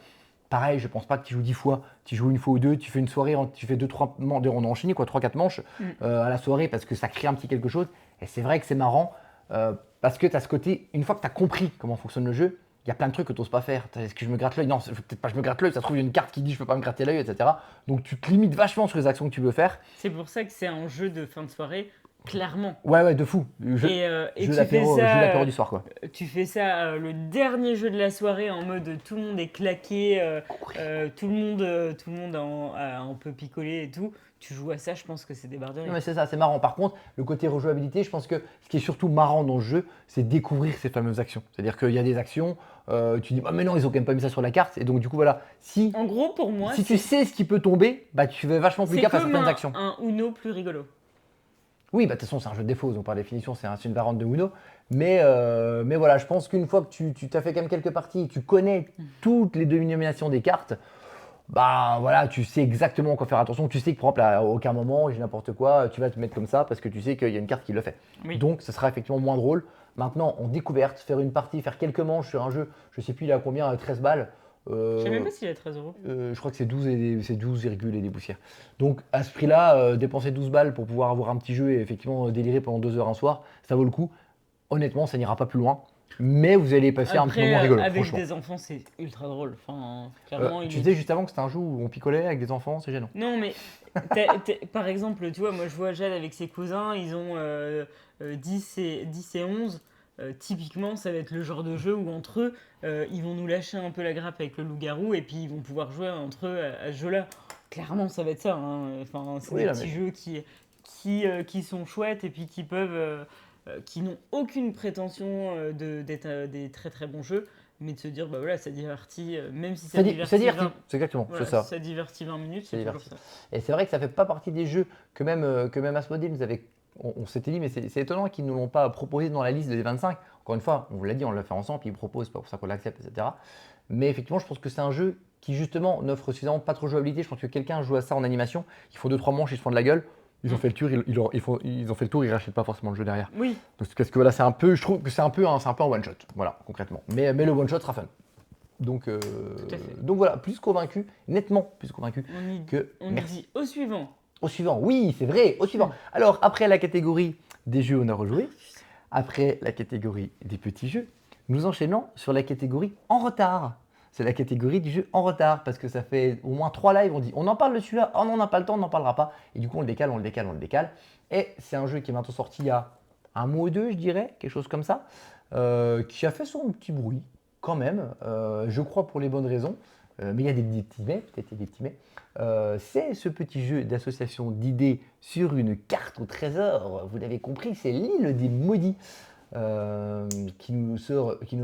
[SPEAKER 1] Pareil, je pense pas que tu joues 10 fois, tu joues une fois ou deux, tu fais une soirée, tu fais 2-3 manches, on a enchaîné quoi, 3-4 manches à la soirée parce que ça crée un petit quelque chose. Et c'est vrai que c'est marrant parce que tu as ce côté, une fois que tu as compris comment fonctionne le jeu, il y a plein de trucs que tu n'oses pas faire. Est-ce que je me gratte l'œil? Non, peut-être pas je me gratte l'œil, ça se trouve il y a une carte qui dit je peux pas me gratter l'œil, etc. Donc tu te limites vachement sur les actions que tu veux faire.
[SPEAKER 2] C'est pour ça que c'est un jeu de fin de soirée, clairement.
[SPEAKER 1] Ouais, de fou. Jeu
[SPEAKER 2] Et tu fais
[SPEAKER 1] d'apéro
[SPEAKER 2] ça,
[SPEAKER 1] du soir quoi.
[SPEAKER 2] tu fais ça le dernier jeu de la soirée en mode tout le monde est claqué, tout le monde a un peu picolé et tout. Tu joues à ça, je pense que c'est débarderie.
[SPEAKER 1] Non mais c'est ça, c'est marrant. Par contre, le côté rejouabilité, je pense que ce qui est surtout marrant dans le jeu, c'est découvrir ces fameuses actions. C'est-à-dire qu'il y a des actions, tu dis, ah mais non, ils ont quand même pas mis ça sur la carte. Et donc du coup, voilà, si
[SPEAKER 2] En gros, pour moi,
[SPEAKER 1] tu sais ce qui peut tomber, bah tu fais vachement plus
[SPEAKER 2] c'est
[SPEAKER 1] gaffe à
[SPEAKER 2] comme
[SPEAKER 1] certaines actions.
[SPEAKER 2] un Uno plus rigolo.
[SPEAKER 1] Oui, bah de toute façon, c'est un jeu de défaut, donc par définition, c'est une variante de Uno. Mais voilà, je pense qu'une fois que tu t'as fait quand même quelques parties, tu connais toutes les dénominations des cartes, bah voilà, tu sais exactement quoi faire attention. Tu sais que par exemple, à aucun moment, j'ai n'importe quoi, tu vas te mettre comme ça parce que tu sais qu'il y a une carte qui le fait.
[SPEAKER 2] Oui.
[SPEAKER 1] Donc, ce sera effectivement moins drôle. Maintenant, en découverte, faire une partie, faire quelques manches sur un jeu, je sais plus il a combien, 13 balles.
[SPEAKER 2] Je sais même pas s'il est 13 €.
[SPEAKER 1] Je crois que c'est 12, c'est 12 virgule et des poussières. Donc à ce prix-là, dépenser 12 balles pour pouvoir avoir un petit jeu et effectivement délirer pendant 2 heures un soir, ça vaut le coup. Honnêtement, ça n'ira pas plus loin. Mais vous allez passer un petit
[SPEAKER 2] Après,
[SPEAKER 1] moment rigolo,
[SPEAKER 2] avec
[SPEAKER 1] franchement.
[SPEAKER 2] des enfants, c'est ultra drôle. Enfin, clairement,
[SPEAKER 1] Tu disais juste avant que c'était un jeu où on picolait avec des enfants, c'est gênant.
[SPEAKER 2] Non, mais par exemple, tu vois, moi je vois Jade avec ses cousins, ils ont 10 et 11. Typiquement, ça va être le genre de jeu où entre eux, ils vont nous lâcher un peu la grappe avec le loup-garou et puis ils vont pouvoir jouer entre eux à ce jeu-là. Clairement, ça va être ça. Hein. Enfin, c'est
[SPEAKER 1] Oui,
[SPEAKER 2] des
[SPEAKER 1] là,
[SPEAKER 2] petits
[SPEAKER 1] mais-
[SPEAKER 2] jeux qui sont chouettes et puis qui peuvent, qui n'ont aucune prétention d'être des très très bons jeux, mais de se dire, bah voilà, ça divertit, même si ça divertit.
[SPEAKER 1] Ça divertit,
[SPEAKER 2] 20
[SPEAKER 1] c'est exactement,
[SPEAKER 2] voilà,
[SPEAKER 1] c'est ça.
[SPEAKER 2] ça divertit 20 minutes,
[SPEAKER 1] Ça
[SPEAKER 2] c'est toujours
[SPEAKER 1] divertit.
[SPEAKER 2] ça.
[SPEAKER 1] Et c'est vrai que ça fait pas partie des jeux que même Asmodee nous avait. On s'était dit, mais c'est étonnant qu'ils ne nous l'ont pas proposé dans la liste des 25. Encore une fois, on vous l'a dit, on l'a fait ensemble, puis ils proposent, c'est pas pour ça qu'on l'accepte, etc. Mais effectivement, je pense que c'est un jeu qui justement n'offre suffisamment pas trop de jouabilité. Je pense que quelqu'un joue à ça en animation, ils font 2-3 manches, ils se font de la gueule, ils ont fait le tour, ils ont fait le tour, ils rachètent pas forcément le jeu derrière.
[SPEAKER 2] Oui,
[SPEAKER 1] Donc, parce que voilà, c'est un peu, je trouve que c'est un peu un one shot, voilà, concrètement. Mais le one shot sera fun. Donc,
[SPEAKER 2] Tout à fait.
[SPEAKER 1] donc voilà, plus convaincu, nettement plus convaincu que
[SPEAKER 2] On
[SPEAKER 1] merci.
[SPEAKER 2] dit au suivant.
[SPEAKER 1] Au suivant, oui, c'est vrai, au suivant. Alors, après la catégorie des jeux on a rejoué, après la catégorie des petits jeux, nous enchaînons sur la catégorie en retard. C'est la catégorie du jeu en retard parce que ça fait au moins 3 lives, on dit on en parle de celui-là, oh non, on n'a pas le temps, on n'en parlera pas. Et du coup, on le décale, on le décale, on le décale. Et c'est un jeu qui est maintenant sorti il y a un mois ou deux, je dirais, quelque chose comme ça, qui a fait son petit bruit quand même, je crois pour les bonnes raisons. Mais il y a des petits mais, peut-être des petits mais. C'est ce petit jeu d'association d'idées sur une carte au trésor. Vous l'avez compris, c'est l'île des maudits qui nous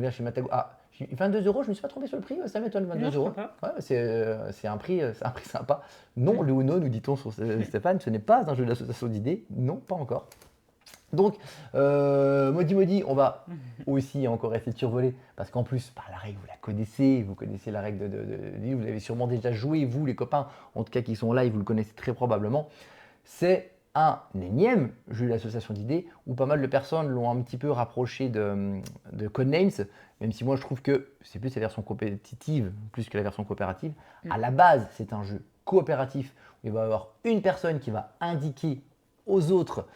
[SPEAKER 1] vient chez Matago. Ah, 22 euros, je ne me suis pas trompé sur le prix, ça m'étonne, 22
[SPEAKER 2] Non, je
[SPEAKER 1] euros.
[SPEAKER 2] crois
[SPEAKER 1] Ouais, c'est un prix sympa. Non, le Uno, nous dit-on sur Stéphane, ce n'est pas un jeu d'association d'idées. Non, pas encore. Donc, Modi, on va aussi encore essayer de survoler, parce qu'en plus, la règle, vous la connaissez, vous connaissez la règle vous avez sûrement déjà joué, vous les copains, en tout cas qui sont là, et vous le connaissez très probablement. C'est un énième jeu d'association d'idées, où pas mal de personnes l'ont un petit peu rapproché de Codenames, même si moi je trouve que c'est plus la version compétitive, plus que la version coopérative. À la base, c'est un jeu coopératif, où il va y avoir une personne qui va indiquer aux autres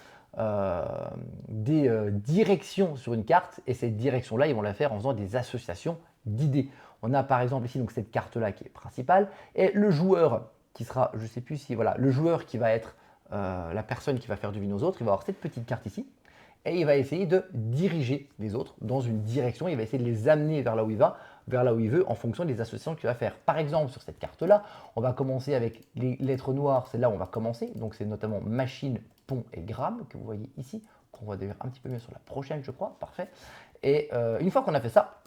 [SPEAKER 1] des directions sur une carte, et cette direction-là, ils vont la faire en faisant des associations d'idées. On a par exemple ici donc cette carte-là qui est principale, et le joueur qui sera, je ne sais plus si, voilà, le joueur qui va être la personne qui va faire deviner aux autres, il va avoir cette petite carte ici, et il va essayer de diriger les autres dans une direction, il va essayer de les amener vers là où il va, vers là où il veut, en fonction des associations qu'il va faire. Par exemple, sur cette carte-là, on va commencer avec les lettres noires, c'est là où on va commencer, donc c'est notamment machine, pont et gramme, que vous voyez ici, qu'on voit d'ailleurs un petit peu mieux sur la prochaine, je crois, parfait. Et une fois qu'on a fait ça,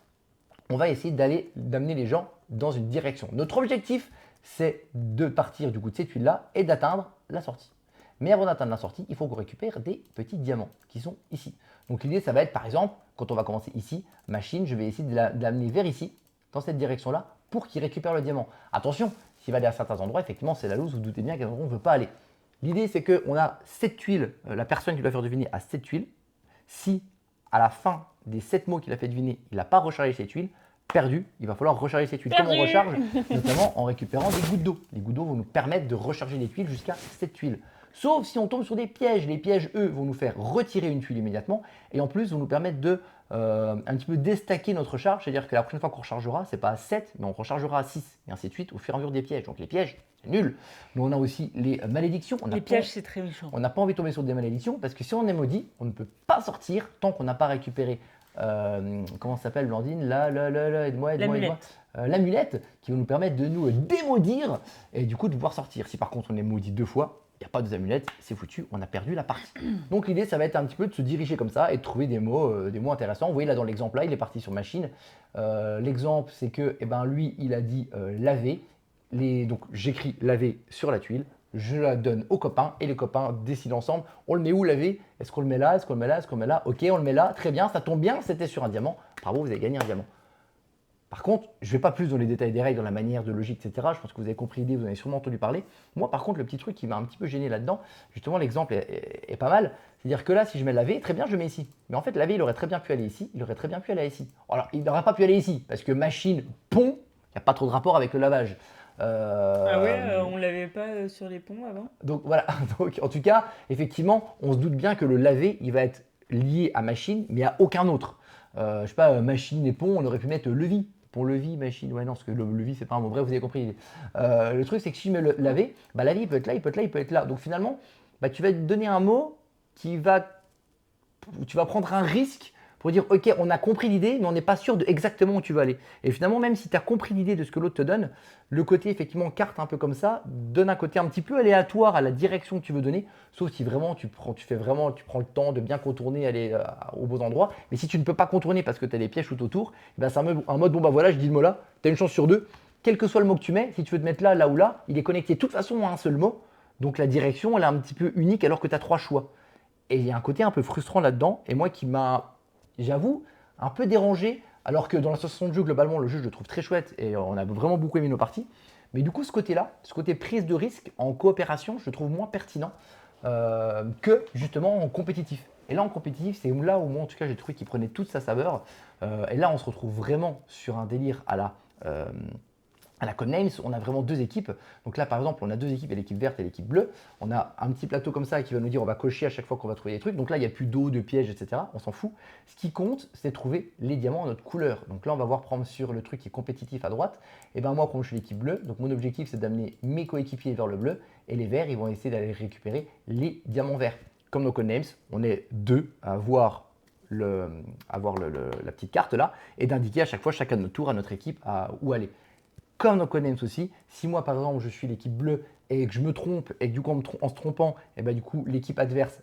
[SPEAKER 1] on va essayer d'amener les gens dans une direction. Notre objectif, c'est de partir du coup de cette tuile-là et d'atteindre la sortie. Mais avant d'atteindre la sortie, il faut qu'on récupère des petits diamants qui sont ici. Donc l'idée, ça va être par exemple, quand on va commencer ici, machine, je vais essayer de l'amener vers ici, dans cette direction-là, pour qu'il récupère le diamant. Attention, s'il va aller à certains endroits, effectivement, c'est la loose, vous doutez bien qu'à un endroit, on ne veut pas aller. L'idée, c'est qu'on a 7 tuiles, la personne qui doit faire deviner a 7 tuiles. Si à la fin des 7 mots qu'il a fait deviner, il n'a pas rechargé ses tuiles, perdu, il va falloir recharger ses tuiles.
[SPEAKER 2] Perdu.
[SPEAKER 1] Comment on recharge? Notamment en récupérant des gouttes d'eau. Les gouttes d'eau vont nous permettre de recharger les tuiles jusqu'à 7 tuiles. Sauf si on tombe sur des pièges. Les pièges, eux, vont nous faire retirer une tuile immédiatement et en plus vont nous permettre de un petit peu déstacker notre charge. C'est-à-dire que la prochaine fois qu'on rechargera, c'est pas à 7, mais on rechargera à 6 et ainsi de suite au fur et à mesure des pièges. Donc les pièges, c'est nul. Mais on a aussi les malédictions.
[SPEAKER 2] Les pièges, c'est très méchant.
[SPEAKER 1] On n'a pas envie de tomber sur des malédictions parce que si on est maudit, on ne peut pas sortir tant qu'on n'a pas récupéré, comment ça s'appelle Blandine, aide-moi. L'amulette qui va nous permettre de nous démaudire et du coup de pouvoir sortir. Si par contre on est maudit 2 fois, il n'y a pas de amulettes, c'est foutu, on a perdu la partie. Donc l'idée, ça va être un petit peu de se diriger comme ça et de trouver des mots intéressants. Vous voyez là dans l'exemple là, il est parti sur machine. L'exemple, c'est que lui, il a dit laver. Donc j'écris laver sur la tuile, je la donne aux copains et les copains décident ensemble. On le met où laver? Est-ce qu'on le met là? Est-ce qu'on le met là? Est-ce qu'on le met là? Ok, on le met là, très bien, ça tombe bien, c'était sur un diamant. Bravo, vous avez gagné un diamant. Par contre, je ne vais pas plus dans les détails des règles, dans la manière de logique, etc. Je pense que vous avez compris l'idée, vous en avez sûrement entendu parler. Moi, par contre, le petit truc qui m'a un petit peu gêné là-dedans, justement, l'exemple est pas mal. C'est-à-dire que là, si je mets laver, très bien, je mets ici. Mais en fait, laver, il aurait très bien pu aller ici, il aurait très bien pu aller ici. Alors, il n'aurait pas pu aller ici, parce que machine, pont, il n'y a pas trop de rapport avec le lavage.
[SPEAKER 2] Ah ouais, on l'avait pas sur les ponts avant.
[SPEAKER 1] Donc voilà, donc, en tout cas, effectivement, on se doute bien que le laver, il va être lié à machine, mais à aucun autre. Je sais pas, machine et pont, on aurait pu mettre levis. Pont-levis, machine, ouais non, parce que le levis, c'est pas un mot. Bref, vous avez compris. Le truc, c'est que si je mets le laver, laver, il peut être là, il peut être là, il peut être là. Donc finalement, tu vas te donner un mot tu vas prendre un risque pour dire, ok, on a compris l'idée, mais on n'est pas sûr de exactement où tu vas aller. Et finalement, même si tu as compris l'idée de ce que l'autre te donne, le côté effectivement carte un peu comme ça, donne un côté un petit peu aléatoire à la direction que tu veux donner, sauf si vraiment tu prends le temps de bien contourner, aller au beau endroit. Mais si tu ne peux pas contourner parce que tu as des pièges tout autour, c'est un mode, bon bah voilà, je dis le mot là, tu as une chance sur deux, quel que soit le mot que tu mets, si tu veux te mettre là, là ou là, il est connecté de toute façon à un seul mot, donc la direction elle est un petit peu unique alors que tu as 3 choix. Et il y a un côté un peu frustrant là-dedans, et moi qui m'a, j'avoue, un peu dérangé, alors que dans l'association de jeu, globalement, le jeu, je le trouve très chouette et on a vraiment beaucoup aimé nos parties. Mais du coup, ce côté-là, ce côté prise de risque en coopération, je le trouve moins pertinent que justement en compétitif. Et là, en compétitif, c'est là où moi, en tout cas, j'ai trouvé qu'il prenait toute sa saveur. Et là, on se retrouve vraiment sur un délire à la à la Codenames, on a vraiment deux équipes. Donc là, par exemple, on a deux équipes, il y a l'équipe verte et l'équipe bleue. On a un petit plateau comme ça qui va nous dire on va cocher à chaque fois qu'on va trouver des trucs. Donc là, il n'y a plus d'eau, de pièges, etc. On s'en fout. Ce qui compte, c'est de trouver les diamants à notre couleur. Donc là, on va voir prendre sur le truc qui est compétitif à droite. Et ben moi, comme je suis l'équipe bleue, donc mon objectif, c'est d'amener mes coéquipiers vers le bleu. Et les verts, ils vont essayer d'aller récupérer les diamants verts. Comme nos Codenames, on est deux à avoir la petite carte là et d'indiquer à chaque fois, chacun de notre tour, à notre équipe où aller. Comme nos Codenames aussi, si moi par exemple je suis l'équipe bleue et que je me trompe et que du coup en se trompant, et ben, du coup l'équipe adverse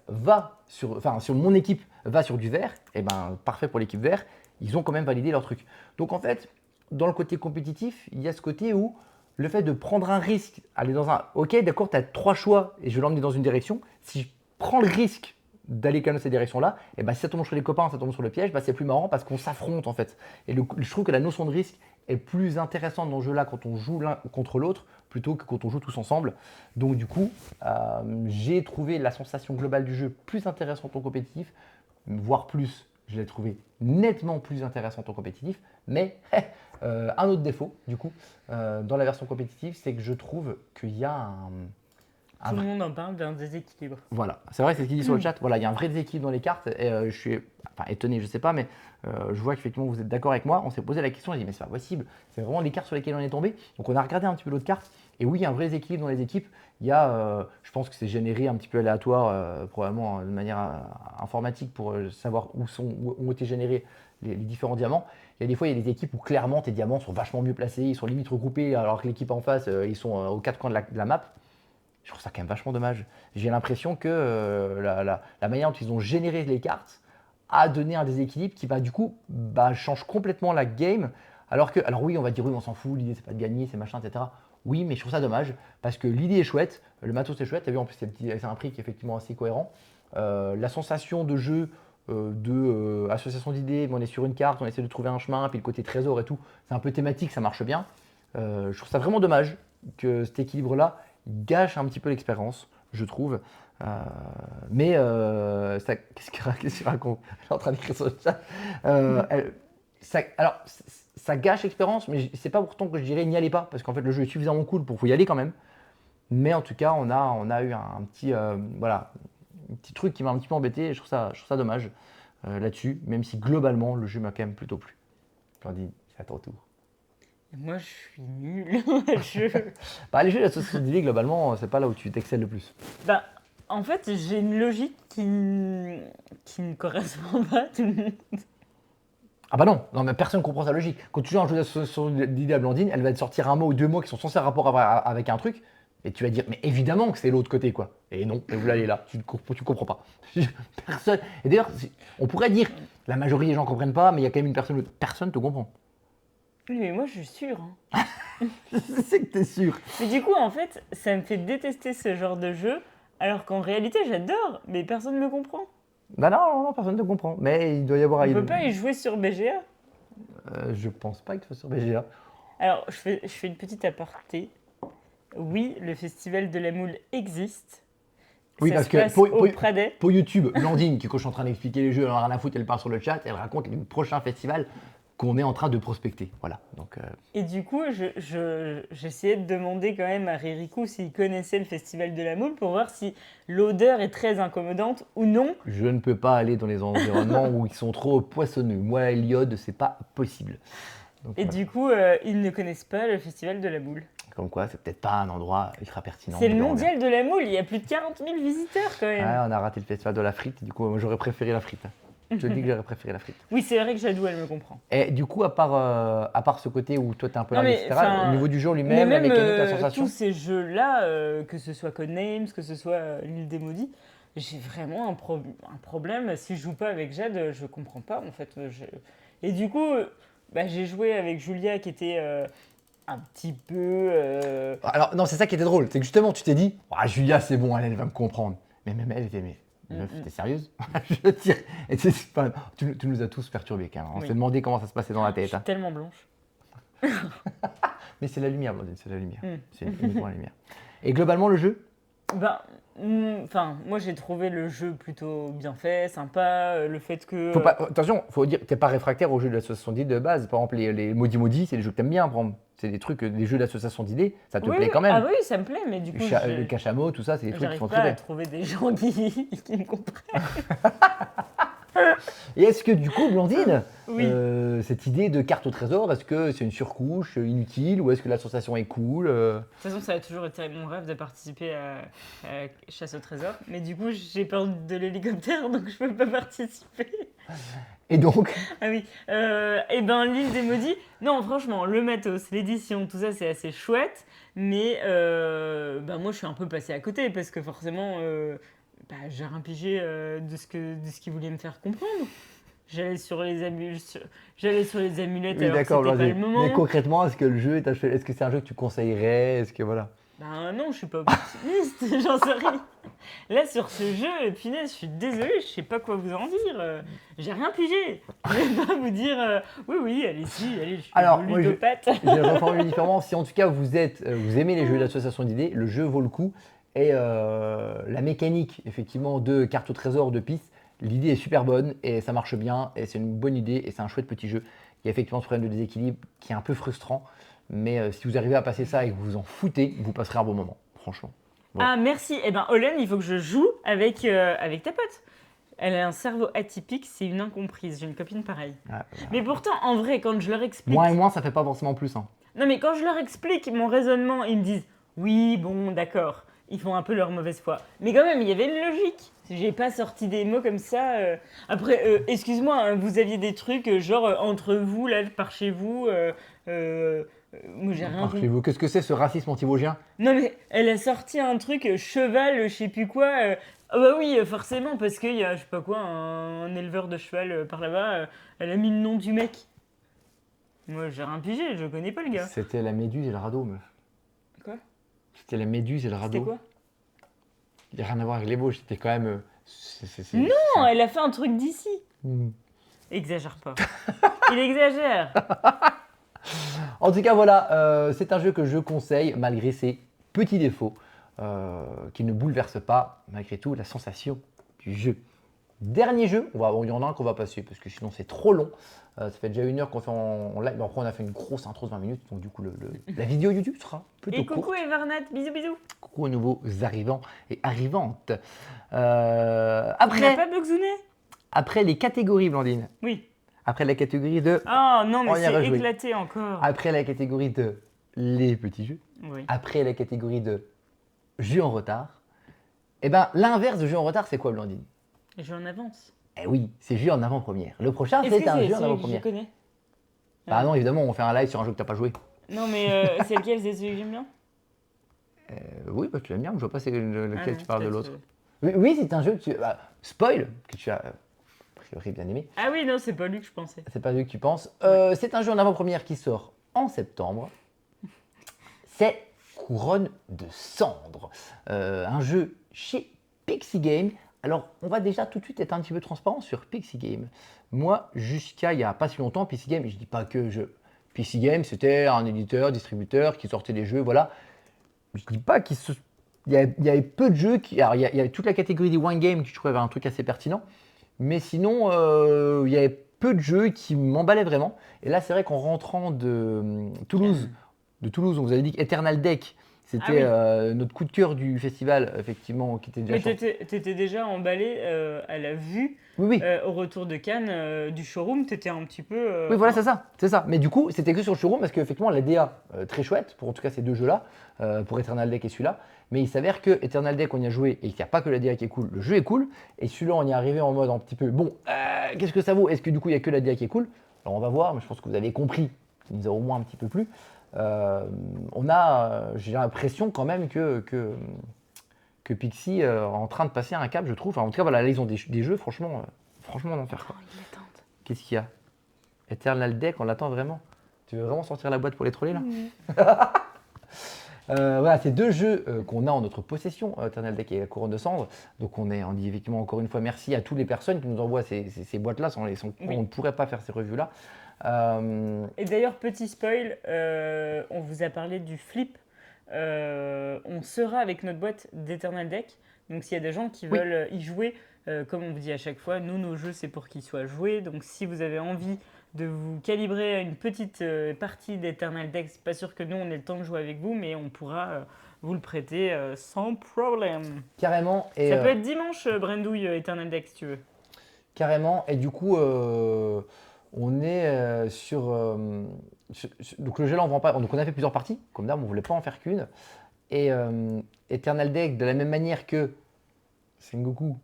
[SPEAKER 1] sur mon équipe va sur du vert, et ben parfait pour l'équipe vert, ils ont quand même validé leur truc. Donc en fait, dans le côté compétitif, il y a ce côté où le fait de prendre un risque, aller dans un, ok d'accord, tu as 3 choix et je vais l'emmener dans une direction, si je prends le risque d'aller quand même dans cette direction-là, et ben si ça tombe sur les copains, ça tombe sur le piège, ben c'est plus marrant parce qu'on s'affronte en fait. Et je trouve que la notion de risque est plus intéressante dans ce jeu-là quand on joue l'un contre l'autre plutôt que quand on joue tous ensemble. Donc du coup, j'ai trouvé la sensation globale du jeu plus intéressante en compétitif, voire plus, je l'ai trouvé nettement plus intéressante en compétitif, mais un autre défaut du coup dans la version compétitive, c'est que je trouve qu'il y a
[SPEAKER 2] Tout le monde en parle d'un déséquilibre.
[SPEAKER 1] Voilà, c'est vrai, c'est ce qu'il dit sur le chat. Voilà, il y a un vrai déséquilibre dans les cartes et je suis étonné, je sais pas, mais je vois qu'effectivement vous êtes d'accord avec moi. On s'est posé la question, on s'est dit mais c'est pas possible, c'est vraiment les cartes sur lesquelles on est tombé. Donc on a regardé un petit peu l'autre carte et oui, il y a un vrai déséquilibre dans les équipes. Il y a, je pense que c'est généré un petit peu aléatoire, probablement de manière informatique pour savoir où ont été générés les différents diamants. Il y a des fois, il y a des équipes où clairement tes diamants sont vachement mieux placés, ils sont limite regroupés alors que l'équipe en face, ils sont aux 4 coins de la map. Je trouve ça quand même vachement dommage. J'ai l'impression que la manière dont ils ont généré les cartes a donné un déséquilibre qui du coup change complètement la game. Alors oui, on va dire oui, on s'en fout, l'idée c'est pas de gagner, c'est machin, etc. Oui, mais je trouve ça dommage parce que l'idée est chouette, le matos est chouette, t'as vu en plus c'est un prix qui est effectivement assez cohérent. La sensation de jeu, association d'idées, on est sur une carte, on essaie de trouver un chemin, puis le côté trésor et tout, c'est un peu thématique, ça marche bien. Je trouve ça vraiment dommage que cet équilibre-là gâche un petit peu l'expérience, je trouve. Mais qu'est-ce qu'il raconte? Elle est en train d'écrire sur le chat. Ça gâche l'expérience, mais c'est pas pourtant que je dirais n'y allez pas, parce qu'en fait le jeu est suffisamment cool pour y aller quand même. Mais en tout cas, on a eu un petit, un petit truc qui m'a un petit peu embêté. Et je trouve ça dommage là-dessus, même si globalement le jeu m'a quand même plutôt plu. Candy, c'est à ton tour.
[SPEAKER 2] Moi, je suis nulle.
[SPEAKER 1] Les jeux d'association d'idées, globalement, c'est pas là où tu t'excelles le plus.
[SPEAKER 2] En fait, j'ai une logique qui ne correspond pas à tout le monde.
[SPEAKER 1] Ah bah non, mais personne ne comprend sa logique. Quand tu joues à un jeu d'association d'idées à Blandine, elle va te sortir un mot ou deux mots qui sont censés avoir rapport avec un truc, et tu vas dire, mais évidemment que c'est l'autre côté, quoi. Et non, et vous l'allez là, tu comprends pas. Personne. Et d'ailleurs, on pourrait dire, la majorité des gens comprennent pas, mais il y a quand même une personne te comprend.
[SPEAKER 2] Oui, mais moi, je suis sûre. Hein.
[SPEAKER 1] Je sais que t'es sûr.
[SPEAKER 2] Mais du coup, en fait, ça me fait détester ce genre de jeu, alors qu'en réalité, j'adore, mais personne ne me comprend.
[SPEAKER 1] Non, personne ne te comprend. Mais il doit y avoir...
[SPEAKER 2] On peut pas y jouer sur BGA.
[SPEAKER 1] Je pense pas que tu sois sur BGA.
[SPEAKER 2] Alors, je fais une petite aparté. Oui, le festival de la moule existe.
[SPEAKER 1] Oui,
[SPEAKER 2] ça
[SPEAKER 1] parce
[SPEAKER 2] se
[SPEAKER 1] que
[SPEAKER 2] passe au Pradet.
[SPEAKER 1] Pour YouTube, Blandine, qui quand je suis en train d'expliquer les jeux, elle en a rien à foutre, elle parle sur le chat, elle raconte le prochain festival qu'on est en train de prospecter. Voilà. Donc,
[SPEAKER 2] Et du coup, j'essayais de demander quand même à Ririkou s'il connaissait le festival de la moule pour voir si l'odeur est très incommodante ou non.
[SPEAKER 1] Je ne peux pas aller dans les environnements où ils sont trop poissonneux. Moi, l'iode, c'est pas possible.
[SPEAKER 2] Donc, et du coup, ils ne connaissent pas le festival de la moule.
[SPEAKER 1] Comme quoi, c'est peut-être pas un endroit ultra pertinent.
[SPEAKER 2] C'est le mondial de la moule, il y a plus de 40 000 visiteurs quand même.
[SPEAKER 1] Ah, on a raté le festival de la frite, du coup, moi, j'aurais préféré la frite. Je te dis que j'aurais préféré la frite.
[SPEAKER 2] Oui, c'est vrai que Jadou, elle me comprend.
[SPEAKER 1] Et du coup, à part ce côté où toi, t'es un peu là, etc., au niveau du jeu lui-même, la mécanique, la sensation...
[SPEAKER 2] tous ces jeux-là, que ce soit Codenames, que ce soit l'île des maudits, j'ai vraiment un problème. Si je joue pas avec Jade, je comprends pas, en fait. Et du coup, j'ai joué avec Julia, qui était... un petit peu...
[SPEAKER 1] Alors, non, c'est ça qui était drôle. C'est que justement, tu t'es dit, Julia, c'est bon, elle va me comprendre. Mais même elle était... Meuf, t'es sérieuse? Je veux dire, tu nous as tous perturbés quand même. On s'est demandé comment ça se passait dans la tête.
[SPEAKER 2] Je suis tellement blanche.
[SPEAKER 1] Mais c'est la lumière, Blandine, c'est la lumière. C'est uniquement la lumière. Et globalement, le jeu?
[SPEAKER 2] Enfin, moi j'ai trouvé le jeu plutôt bien fait, sympa, le fait que...
[SPEAKER 1] Attention, faut dire, t'es pas réfractaire aux jeux d'association d'idées de base. Par exemple, les Maudits Maudits, c'est des jeux que t'aimes bien. Par exemple. C'est des trucs, des jeux d'association d'idées, ça te
[SPEAKER 2] Oui,
[SPEAKER 1] plaît
[SPEAKER 2] oui.
[SPEAKER 1] quand
[SPEAKER 2] Ah
[SPEAKER 1] même.
[SPEAKER 2] oui, ça me plaît, mais du coup,
[SPEAKER 1] Le cachamot, tout ça, c'est des trucs qui
[SPEAKER 2] j'arrive
[SPEAKER 1] font
[SPEAKER 2] pas à
[SPEAKER 1] triper.
[SPEAKER 2] trouver des gens qui me comprennent.
[SPEAKER 1] Et est-ce que du coup, Blandine,
[SPEAKER 2] Oui.
[SPEAKER 1] cette idée de carte au trésor, est-ce que c'est une surcouche inutile ou est-ce que l'association est cool
[SPEAKER 2] De toute façon, ça a toujours été mon rêve de participer à Chasse au trésor. Mais du coup, j'ai peur de l'hélicoptère, donc je peux pas participer.
[SPEAKER 1] Et donc,
[SPEAKER 2] Ah oui. Et ben, l'île des maudits. Non, franchement, le matos, l'édition, tout ça, c'est assez chouette. Mais ben, moi, je suis un peu passée à côté parce que forcément, j'ai rien pigé de ce qu'ils voulaient me faire comprendre. J'allais sur les amulettes
[SPEAKER 1] oui,
[SPEAKER 2] alors que
[SPEAKER 1] d'accord,
[SPEAKER 2] c'était pas le
[SPEAKER 1] Blandine. Mais
[SPEAKER 2] moment.
[SPEAKER 1] concrètement, est-ce que le jeu est-ce que c'est un jeu que tu conseillerais? Est-ce que voilà.
[SPEAKER 2] Ben non, je suis pas optimiste, j'en sais rien. Là, sur ce jeu, punaise, je suis désolée, je sais pas quoi vous en dire. J'ai rien pigé. Je vais pas vous dire, oui, oui, allez-y, allez, je suis
[SPEAKER 1] Alors, moi,
[SPEAKER 2] ludopathe.
[SPEAKER 1] je vais reformuler différemment. Si en tout cas vous aimez les jeux d'association d'idées, le jeu vaut le coup. Et la mécanique, effectivement, de carte au trésor, de pistes, l'idée est super bonne et ça marche bien. Et c'est une bonne idée et c'est un chouette petit jeu. Il y a effectivement ce problème de déséquilibre qui est un peu frustrant. Mais si vous arrivez à passer ça et que vous vous en foutez, vous passerez un bon moment, franchement. Voilà.
[SPEAKER 2] Ah, merci. Eh ben, Olen, il faut que je joue avec ta pote. Elle a un cerveau atypique, c'est une incomprise. J'ai une copine pareille.
[SPEAKER 1] Ah,
[SPEAKER 2] Mais pourtant, en vrai, quand je leur explique.
[SPEAKER 1] moins et moins, ça fait pas forcément plus. Hein.
[SPEAKER 2] Non, mais quand je leur explique mon raisonnement, ils me disent oui, bon, d'accord. Ils font un peu leur mauvaise foi. Mais quand même, il y avait une logique. J'ai pas sorti des mots comme ça. Après, excuse-moi, hein, vous aviez des trucs genre entre vous, là, par chez vous. Moi, j'ai rien compris.
[SPEAKER 1] Qu'est-ce que c'est ce racisme anti-vosgien?
[SPEAKER 2] Non, mais elle a sorti un truc cheval, je sais plus quoi. Ah bah oui, forcément, parce qu'il y a, je sais pas quoi, un éleveur de cheval par là-bas. Elle a mis le nom du mec. Moi, j'ai rien pigé, je connais pas le gars.
[SPEAKER 1] C'était la méduse et le radeau, meuf.
[SPEAKER 2] Quoi?
[SPEAKER 1] C'était la méduse et le radeau.
[SPEAKER 2] C'était quoi?
[SPEAKER 1] Il n'y a rien à voir avec les Vosges, c'était quand même.
[SPEAKER 2] Non, elle a fait un truc d'ici.
[SPEAKER 1] Hmm.
[SPEAKER 2] Exagère pas. Il exagère.
[SPEAKER 1] En tout cas, voilà, c'est un jeu que je conseille malgré ses petits défauts qui ne bouleversent pas, malgré tout, la sensation du jeu. Dernier jeu, il y en a un qu'on va passer parce que sinon c'est trop long. Ça fait déjà 1 heure qu'on fait en live. Après, on a fait une grosse intro de 20 minutes, donc du coup, la vidéo YouTube sera plutôt
[SPEAKER 2] Et coucou
[SPEAKER 1] courte.
[SPEAKER 2] Evernet, bisous bisous.
[SPEAKER 1] Coucou aux nouveaux arrivants et arrivantes.
[SPEAKER 2] On n'a pas Bugzouné?
[SPEAKER 1] Après les catégories, Blandine.
[SPEAKER 2] Oui.
[SPEAKER 1] Après la catégorie de.
[SPEAKER 2] Oh non, mais
[SPEAKER 1] On y a
[SPEAKER 2] c'est
[SPEAKER 1] rejoué.
[SPEAKER 2] éclaté encore.
[SPEAKER 1] Après la catégorie de les petits jeux.
[SPEAKER 2] Oui.
[SPEAKER 1] Après la catégorie de jeux en retard. Et ben l'inverse de jeu en retard, c'est quoi, Blandine?
[SPEAKER 2] Je en avance.
[SPEAKER 1] Eh oui, c'est jeu en avant-première. Le prochain,
[SPEAKER 2] Est-ce que
[SPEAKER 1] c'est un
[SPEAKER 2] c'est
[SPEAKER 1] jeu en
[SPEAKER 2] celui que je
[SPEAKER 1] avant-première.
[SPEAKER 2] connais?
[SPEAKER 1] Bah non, évidemment, on fait un live sur un jeu que t'as pas joué.
[SPEAKER 2] Non, mais c'est lequel? C'est celui que j'aime bien?
[SPEAKER 1] Oui, bah, tu l'aimes bien, je vois pas c'est lequel
[SPEAKER 2] Ah non,
[SPEAKER 1] tu parles de
[SPEAKER 2] peut-être,
[SPEAKER 1] l'autre. Oui, c'est un jeu que tu. Spoil, que tu as a priori bien aimé.
[SPEAKER 2] Ah oui, non, c'est pas lui que je pensais.
[SPEAKER 1] C'est pas lui que tu penses. C'est un jeu en avant-première qui sort en septembre. C'est Couronne de Cendre. Un jeu chez Pixie Game. Alors, on va déjà tout de suite être un petit peu transparent sur Pixie Game. Moi, jusqu'à il n'y a pas si longtemps, Pixie Game, je dis pas que je. Pixie Game, c'était un éditeur, distributeur qui sortait des jeux, voilà. Je dis pas qu'il se. Il y avait peu de jeux qui. Alors, il y avait toute la catégorie des One Game qui je trouvais avait un truc assez pertinent. Mais sinon, il y avait peu de jeux qui m'emballaient vraiment. Et là, c'est vrai qu'en rentrant de Toulouse, on vous avait dit qu'Eternal Deck, c'était notre coup de cœur du festival, effectivement, qui était déjà.
[SPEAKER 2] Mais t'étais déjà emballé à la vue.
[SPEAKER 1] Oui.
[SPEAKER 2] Au retour de Cannes du showroom, t'étais un petit peu.
[SPEAKER 1] Oui, voilà, c'est ça. Mais du coup, c'était que sur le showroom parce qu'effectivement, la DA, très chouette, pour en tout cas ces deux jeux-là, pour Eternal Deck et celui-là. Mais il s'avère que Eternal Deck, on y a joué et qu'il n'y a pas que la DA qui est cool, le jeu est cool. Et celui-là, on y est arrivé en mode un petit peu, bon, qu'est-ce que ça vaut? Est-ce que du coup, il n'y a que la DA qui est cool? Alors, on va voir, mais je pense que vous avez compris, qu'il nous a au moins un petit peu plu. J'ai l'impression quand même que Pixie est en train de passer un cap, je trouve. Enfin, en tout cas, voilà, là, ils ont des jeux, franchement, en enfer. Quoi.
[SPEAKER 2] Il est tente.
[SPEAKER 1] Qu'est-ce qu'il y a? Eternal Deck, on l'attend vraiment? Tu veux vraiment sortir la boîte pour les troller là? Voilà, c'est deux jeux qu'on a en notre possession, Eternal Deck et Couronne de Cendre. Donc on dit effectivement encore une fois merci à toutes les personnes qui nous envoient ces boîtes-là. On ne pourrait pas faire ces revues-là.
[SPEAKER 2] Et d'ailleurs, petit spoil, on vous a parlé du flip. On sera avec notre boîte d'Eternal Deck, Donc s'il y a des gens qui
[SPEAKER 1] Oui.
[SPEAKER 2] veulent y jouer, comme on vous dit à chaque fois, nous, nos jeux, c'est pour qu'ils soient joués. Donc si vous avez envie de vous calibrer à une petite partie d'Eternal Deck, c'est pas sûr que nous, on ait le temps de jouer avec vous, mais on pourra vous le prêter sans problème.
[SPEAKER 1] Carrément. Et,
[SPEAKER 2] Ça peut être dimanche, Brandouille, Eternal Deck, si tu veux.
[SPEAKER 1] carrément. Et du coup, on est donc le jeu là, on vend pas. Donc on a fait plusieurs parties. Comme d'hab, on voulait pas en faire qu'une. Et Eternal Deck, de la même manière que Sengoku,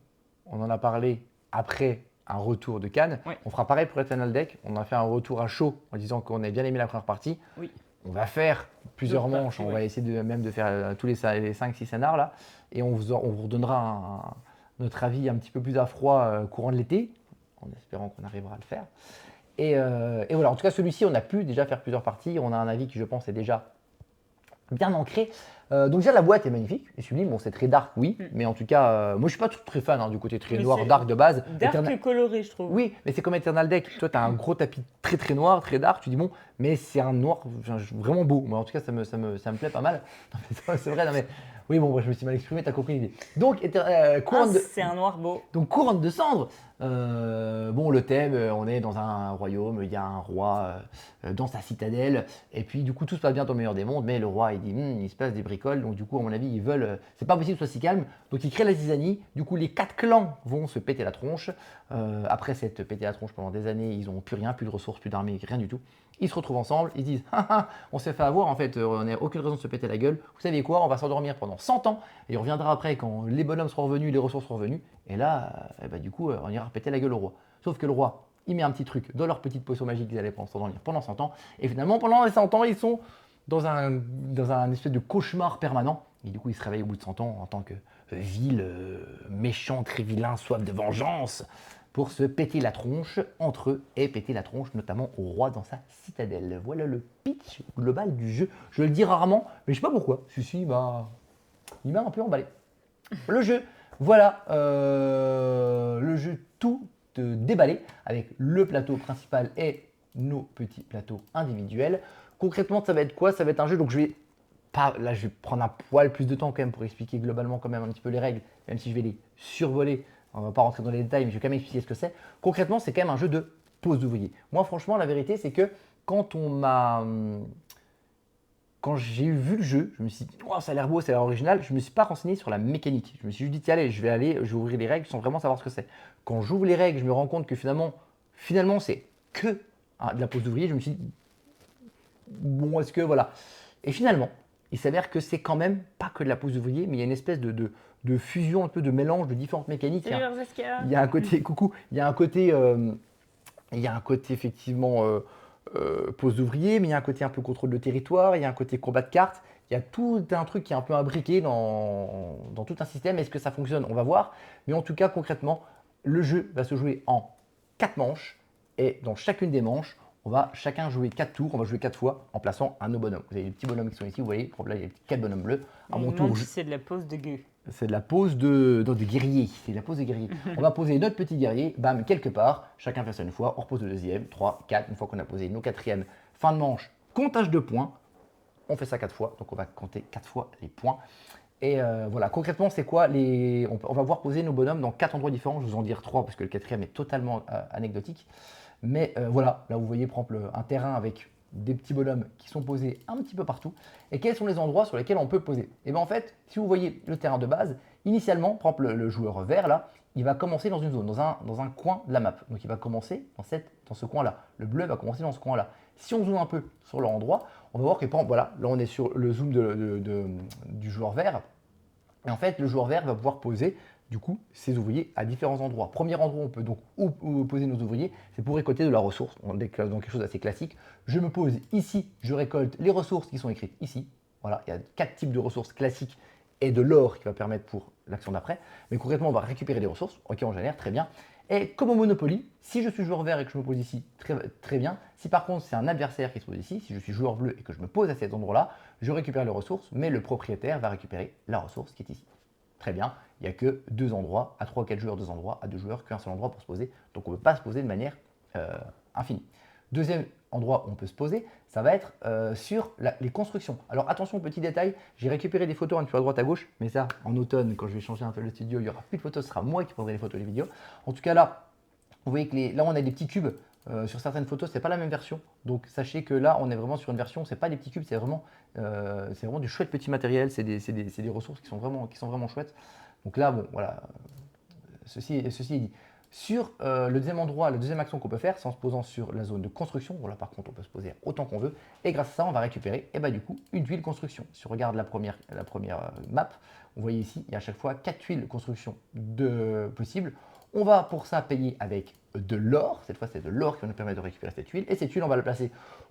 [SPEAKER 1] on en a parlé après un retour de Cannes.
[SPEAKER 2] Oui.
[SPEAKER 1] On fera pareil pour Eternal Deck. On a fait un retour à chaud en disant qu'on avait bien aimé la première partie.
[SPEAKER 2] Oui.
[SPEAKER 1] On va faire plusieurs
[SPEAKER 2] D'autres
[SPEAKER 1] manches.
[SPEAKER 2] parties,
[SPEAKER 1] On va essayer même de faire tous les 5-6 scénars là. Et on vous redonnera notre avis un petit peu plus à froid courant de l'été, en espérant qu'on arrivera à le faire. Et voilà, en tout cas, celui-ci, on a pu déjà faire plusieurs parties. On a un avis qui, je pense, est déjà bien ancré. Donc déjà, la boîte est magnifique, est sublime. Bon, c'est très dark, oui, mais en tout cas, moi, je suis pas très fan du côté très
[SPEAKER 2] Mais
[SPEAKER 1] noir,
[SPEAKER 2] c'est
[SPEAKER 1] dark de base.
[SPEAKER 2] Dark coloré, je trouve.
[SPEAKER 1] Oui, mais c'est comme Eternal Deck. Toi, tu as un gros tapis très très noir, très dark. Tu dis bon, mais c'est un noir vraiment beau. Moi, en tout cas, ça me plaît pas mal. Non, mais c'est vrai, non, mais oui, bon, moi, je me suis mal exprimé, tu as compris l'idée. Donc,
[SPEAKER 2] C'est un noir beau.
[SPEAKER 1] donc, couronne de cendres. Bon, le thème, on est dans un royaume, il y a un roi dans sa citadelle, et puis du coup, tout se passe bien dans le meilleur des mondes, mais le roi, il dit, il se passe des bricoles, donc du coup, à mon avis, ils veulent, c'est pas possible que ce soit si calme, donc ils créent la zizanie, du coup, les 4 clans vont se péter la tronche. Après s'être pété la tronche pendant des années, ils n'ont plus rien, plus de ressources, plus d'armée, rien du tout. Ils se retrouvent ensemble, ils disent, on s'est fait avoir, en fait, on n'a aucune raison de se péter la gueule. Vous savez quoi, on va s'endormir pendant 100 ans, et on reviendra après quand les bonhommes seront revenus, les ressources seront revenues, et là, du coup, on ira péter la gueule au roi. Sauf que le roi, il met un petit truc dans leur petite potion magique qu'ils allaient s'endormir pendant 100 ans, et finalement, pendant les 100 ans, ils sont dans un espèce de cauchemar permanent, et du coup, ils se réveillent au bout de 100 ans en tant que vil, méchant, très vilain, soif de vengeance, pour se péter la tronche entre eux et péter la tronche notamment au roi dans sa citadelle. Voilà le pitch global du jeu. Je le dis rarement, mais je sais pas pourquoi. Celui-ci, il m'a un peu emballé. Le jeu, voilà, le jeu tout déballé avec le plateau principal et nos petits plateaux individuels. Concrètement, ça va être quoi? Ça va être un jeu, donc je vais prendre un poil plus de temps quand même pour expliquer globalement quand même un petit peu les règles, même si je vais les survoler. On ne va pas rentrer dans les détails, mais je vais quand même expliquer ce que c'est. Concrètement, c'est quand même un jeu de pose d'ouvrier. Moi, franchement, la vérité, c'est que quand j'ai vu le jeu, je me suis dit, oh, ça a l'air beau, ça a l'air original. Je ne me suis pas renseigné sur la mécanique. Je me suis juste dit, allez, je vais ouvrir les règles sans vraiment savoir ce que c'est. Quand j'ouvre les règles, je me rends compte que finalement c'est que de la pose d'ouvrier. Je me suis dit, bon, est-ce que voilà. Et finalement, il s'avère que c'est quand même pas que de la pose d'ouvrier, mais il y a une espèce de fusion, un peu de mélange de différentes mécaniques. Il y a un côté, coucou, il y a un côté effectivement pose d'ouvrier, mais il y a un côté un peu contrôle de territoire, il y a un côté combat de cartes, il y a tout un truc qui est un peu imbriqué dans tout un système. Est-ce que ça fonctionne? On va voir. Mais en tout cas, concrètement, le jeu va se jouer en 4 manches, et dans chacune des manches, on va chacun jouer 4 tours, on va jouer 4 fois en plaçant un de nos bonhommes. Vous avez les petits bonhommes qui sont ici, vous voyez, là il y a les 4 bonhommes bleus. À mon tour,
[SPEAKER 2] c'est de la pose de gueux.
[SPEAKER 1] c'est de la pose de guerrier. C'est de la pose de guerrier. On va poser notre petit guerrier, bam, quelque part. Chacun fait ça une fois. On repose le deuxième, 3, 4. Une fois qu'on a posé nos quatrièmes, fin de manche, comptage de points. On fait ça 4 fois. Donc on va compter 4 fois les points. Et voilà, concrètement, c'est quoi on va pouvoir poser nos bonhommes dans 4 endroits différents. Je vais vous en dire 3 parce que le quatrième est totalement anecdotique. Mais voilà, là vous voyez par exemple un terrain avec des petits bonhommes qui sont posés un petit peu partout. Et quels sont les endroits sur lesquels on peut poser? Et bien en fait, si vous voyez le terrain de base, initialement, par exemple le joueur vert là, il va commencer dans une zone, dans un coin de la map. Donc il va commencer dans ce coin-là. Le bleu va commencer dans ce coin-là. Si on zoome un peu sur leur endroit, on va voir que par exemple, voilà, là on est sur le zoom du joueur vert. Et en fait, le joueur vert va pouvoir poser du coup ses ouvriers à différents endroits. Premier endroit où on peut donc où poser nos ouvriers, c'est pour récolter de la ressource. On est dans quelque chose d'assez classique. Je me pose ici, je récolte les ressources qui sont écrites ici. Voilà, il y a 4 types de ressources classiques et de l'or qui va permettre pour l'action d'après. Mais concrètement, on va récupérer des ressources. Ok, on génère, très bien. Et comme au Monopoly, si je suis joueur vert et que je me pose ici, très, très bien. Si par contre c'est un adversaire qui se pose ici, si je suis joueur bleu et que je me pose à cet endroit-là, je récupère les ressources, mais le propriétaire va récupérer la ressource qui est ici. Très bien, il n'y a que 2 endroits, à 3 ou 4 joueurs, 2 endroits, à 2 joueurs, qu'un seul endroit pour se poser. Donc on ne peut pas se poser de manière infinie. Deuxième endroit où on peut se poser, ça va être sur les constructions. Alors attention, petit détail, j'ai récupéré des photos un petit peu à droite à gauche, mais ça, en automne, quand je vais changer un peu le studio, il n'y aura plus de photos, ce sera moi qui prendrai les photos et les vidéos. En tout cas là, vous voyez que là on a des petits cubes. Sur certaines photos, c'est pas la même version. Donc sachez que là, on est vraiment sur une version, c'est pas des petits cubes, c'est vraiment du chouette petit matériel, c'est des ressources qui sont vraiment chouettes. Donc là, bon, voilà, ceci est dit. Sur le deuxième endroit, la deuxième action qu'on peut faire, c'est en se posant sur la zone de construction. Bon, là, par contre, on peut se poser autant qu'on veut. Et grâce à ça, on va récupérer du coup, une tuile construction. Si on regarde la première map, vous voyez ici, il y a à chaque fois 4 tuiles construction possibles. On va pour ça payer avec de l'or. Cette fois, c'est de l'or qui va nous permettre de récupérer cette tuile. Et cette tuile, on va la placer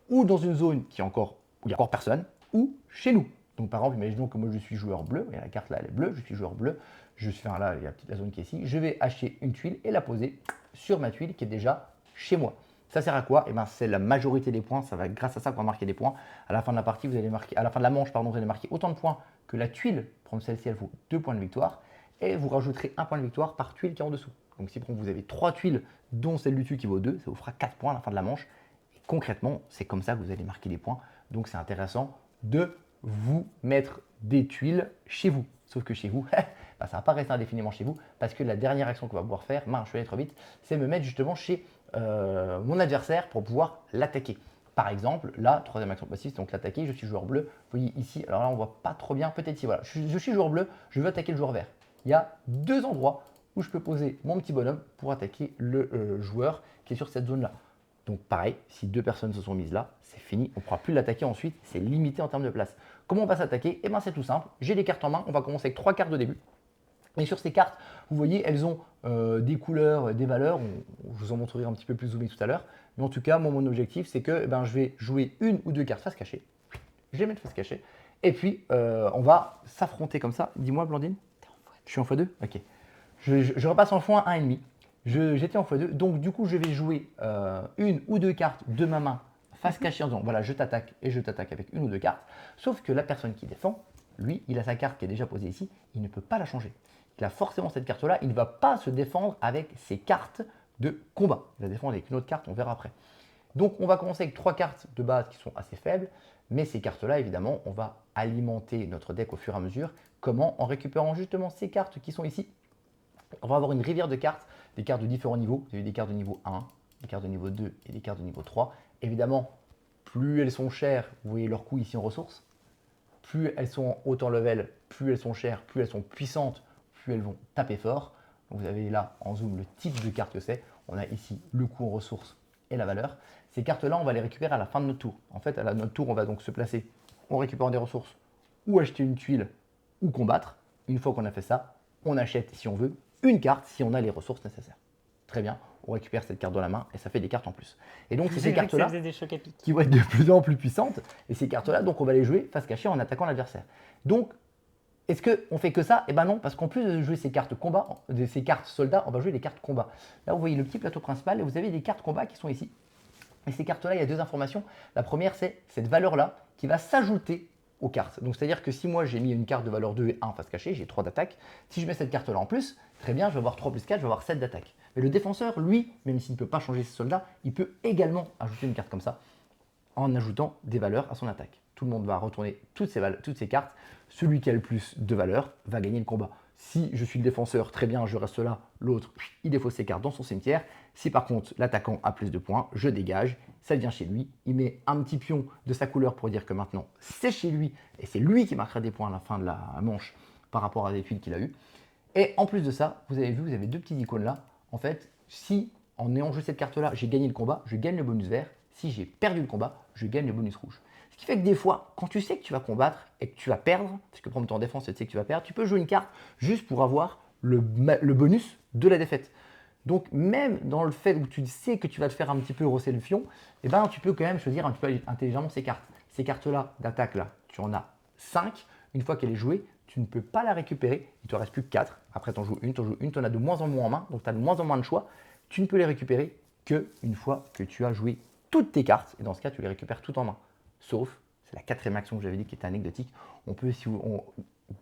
[SPEAKER 1] ou dans une zone où il n'y a encore personne, ou chez nous. Donc par exemple, imaginons que moi je suis joueur bleu, et la carte là elle est bleue, je suis joueur bleu, là il y a la zone qui est ici, je vais acheter une tuile et la poser sur ma tuile qui est déjà chez moi. Ça sert à quoi? C'est la majorité des points, ça va grâce à ça qu'on va marquer des points. À la fin de la partie, vous allez marquer, à la fin de la manche, pardon, vous allez marquer autant de points que la tuile, pour celle-ci elle vaut 2 points de victoire, et vous rajouterez 1 point de victoire par tuile qui est en dessous. Donc si vous avez 3 tuiles, dont celle du dessus qui vaut 2, ça vous fera 4 points à la fin de la manche. Et concrètement, c'est comme ça que vous allez marquer des points. Donc c'est intéressant de vous mettre des tuiles chez vous. Sauf que chez vous, ça ne va pas rester indéfiniment chez vous parce que la dernière action qu'on va pouvoir faire, je vais aller trop vite, c'est me mettre justement chez mon adversaire pour pouvoir l'attaquer. Par exemple, là, troisième action passive, c'est donc l'attaquer. Je suis joueur bleu. Vous voyez ici, alors là, on ne voit pas trop bien. Peut-être si, voilà, je suis joueur bleu, je veux attaquer le joueur vert. Il y a 2 endroits où je peux poser mon petit bonhomme pour attaquer le joueur qui est sur cette zone-là. Donc pareil, si 2 personnes se sont mises là, c'est fini, on ne pourra plus l'attaquer ensuite, c'est limité en termes de place. Comment on va s'attaquer? C'est tout simple, j'ai des cartes en main, on va commencer avec 3 cartes de début. Et sur ces cartes, vous voyez, elles ont des couleurs, des valeurs, je vous en montrerai un petit peu plus zoomé tout à l'heure. Mais en tout cas, moi, mon objectif, c'est que je vais jouer 1 ou 2 cartes face cachée. Je vais mettre face cachée. Et puis, on va s'affronter comme ça. Dis-moi, Blandine. Je suis en x2? Ok. Je repasse en x1,5. J'étais en x2, donc du coup je vais jouer 1 ou 2 cartes de ma main face cachée en disant voilà je t'attaque et je t'attaque avec 1 ou 2 cartes. Sauf que la personne qui défend, lui, il a sa carte qui est déjà posée ici, il ne peut pas la changer. Il a forcément cette carte-là, il ne va pas se défendre avec ses cartes de combat. Il va défendre avec une autre carte, on verra après. Donc on va commencer avec 3 cartes de base qui sont assez faibles, mais ces cartes-là, évidemment, on va alimenter notre deck au fur et à mesure. Comment? En récupérant justement ces cartes qui sont ici. On va avoir une rivière de cartes, des cartes de différents niveaux. Vous avez des cartes de niveau 1, des cartes de niveau 2 et des cartes de niveau 3. Évidemment, plus elles sont chères, vous voyez leur coût ici en ressources, plus elles sont hautes en level, plus elles sont chères, plus elles sont puissantes, plus elles vont taper fort. Donc vous avez là en zoom le type de carte que c'est. On a ici le coût en ressources et la valeur. Ces cartes-là, on va les récupérer à la fin de notre tour. En fait, à notre tour, on va donc se placer en récupérant des ressources ou acheter une tuile ou combattre. Une fois qu'on a fait ça, on achète, si on veut, une carte si on a les ressources nécessaires. Très bien, on récupère cette carte dans la main et ça fait des cartes en plus. Et donc, c'est ces cartes-là qui vont être de plus en plus puissantes. Et ces cartes-là, donc, on va les jouer face cachée en attaquant l'adversaire. Donc, est-ce qu'on fait que ça? Eh bien non, parce qu'en plus de jouer ces cartes combat, ces cartes soldats, on va jouer les cartes combat. Là, vous voyez le petit plateau principal et vous avez des cartes combat qui sont ici. Et ces cartes-là, il y a 2 informations. La première, c'est cette valeur-là qui va s'ajouter aux cartes. Donc, c'est-à-dire que si moi, j'ai mis une carte de valeur 2 et 1 face cachée, j'ai 3 d'attaque. Si je mets cette carte-là en plus, très bien, je vais avoir 3 plus 4, je vais avoir 7 d'attaque. Mais le défenseur, lui, même s'il ne peut pas changer ses soldats, il peut également ajouter une carte comme ça en ajoutant des valeurs à son attaque. Tout le monde va retourner toutes ces cartes. Celui qui a le plus de valeurs va gagner le combat. Si je suis le défenseur, très bien, je reste là. L'autre, il défausse ses cartes dans son cimetière. Si par contre l'attaquant a plus de points, je dégage. Ça vient chez lui. Il met un petit pion de sa couleur pour dire que maintenant c'est chez lui. Et c'est lui qui marquera des points à la fin de la manche par rapport à des tuiles qu'il a eues. Et en plus de ça, vous avez vu, vous avez 2 petits icônes là. En fait, si en ayant joué cette carte-là, j'ai gagné le combat, je gagne le bonus vert. Si j'ai perdu le combat, je gagne le bonus rouge. Ce qui fait que des fois, quand tu sais que tu vas combattre et que tu vas perdre, parce que prendre ton défense, tu sais que tu vas perdre, tu peux jouer une carte juste pour avoir le bonus de la défaite. Donc même dans le fait où tu sais que tu vas te faire un petit peu rosser le fion, eh ben, tu peux quand même choisir un petit peu intelligemment ces cartes. Ces cartes-là, d'attaque, là, tu en as 5. Une fois qu'elle est jouée, tu ne peux pas la récupérer. Il ne te reste plus que 4. Après, tu en joues une, tu en as de moins en moins en main, donc tu as de moins en moins de choix. Tu ne peux les récupérer qu'une fois que tu as joué toutes tes cartes. Et dans ce cas, tu les récupères toutes en main. Sauf, c'est la 4e action que j'avais dit qui était anecdotique, on peut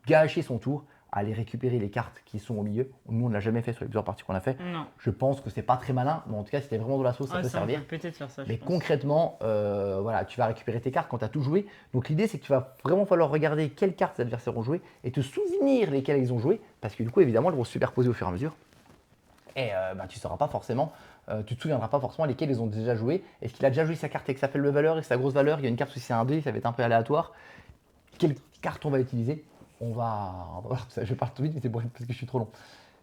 [SPEAKER 1] gâcher son tour à aller récupérer les cartes qui sont au milieu. Nous, on ne l'a jamais fait sur les plusieurs parties qu'on a fait.
[SPEAKER 2] Non.
[SPEAKER 1] Je pense que c'est pas très malin, mais en tout cas, si t'es vraiment dans la sauce, ça peut servir.
[SPEAKER 2] On peut peut-être faire ça,
[SPEAKER 1] Mais
[SPEAKER 2] je pense.
[SPEAKER 1] concrètement, voilà, tu vas récupérer tes cartes quand tu as tout joué. Donc l'idée, c'est que tu vas vraiment falloir regarder quelles cartes tes adversaires ont joué et te souvenir lesquelles ils ont joué, parce que du coup, évidemment, elles vont se superposer au fur et à mesure. Et tu sauras pas forcément, tu te souviendras pas forcément lesquelles ils ont déjà joué. Est-ce qu'il a déjà joué sa carte avec sa faible valeur et sa grosse valeur? Il y a une carte où c'est un dé, ça va être un peu aléatoire. Quelle carte on va utiliser? On va voir, je parle tout vite, mais c'est parce que je suis trop long.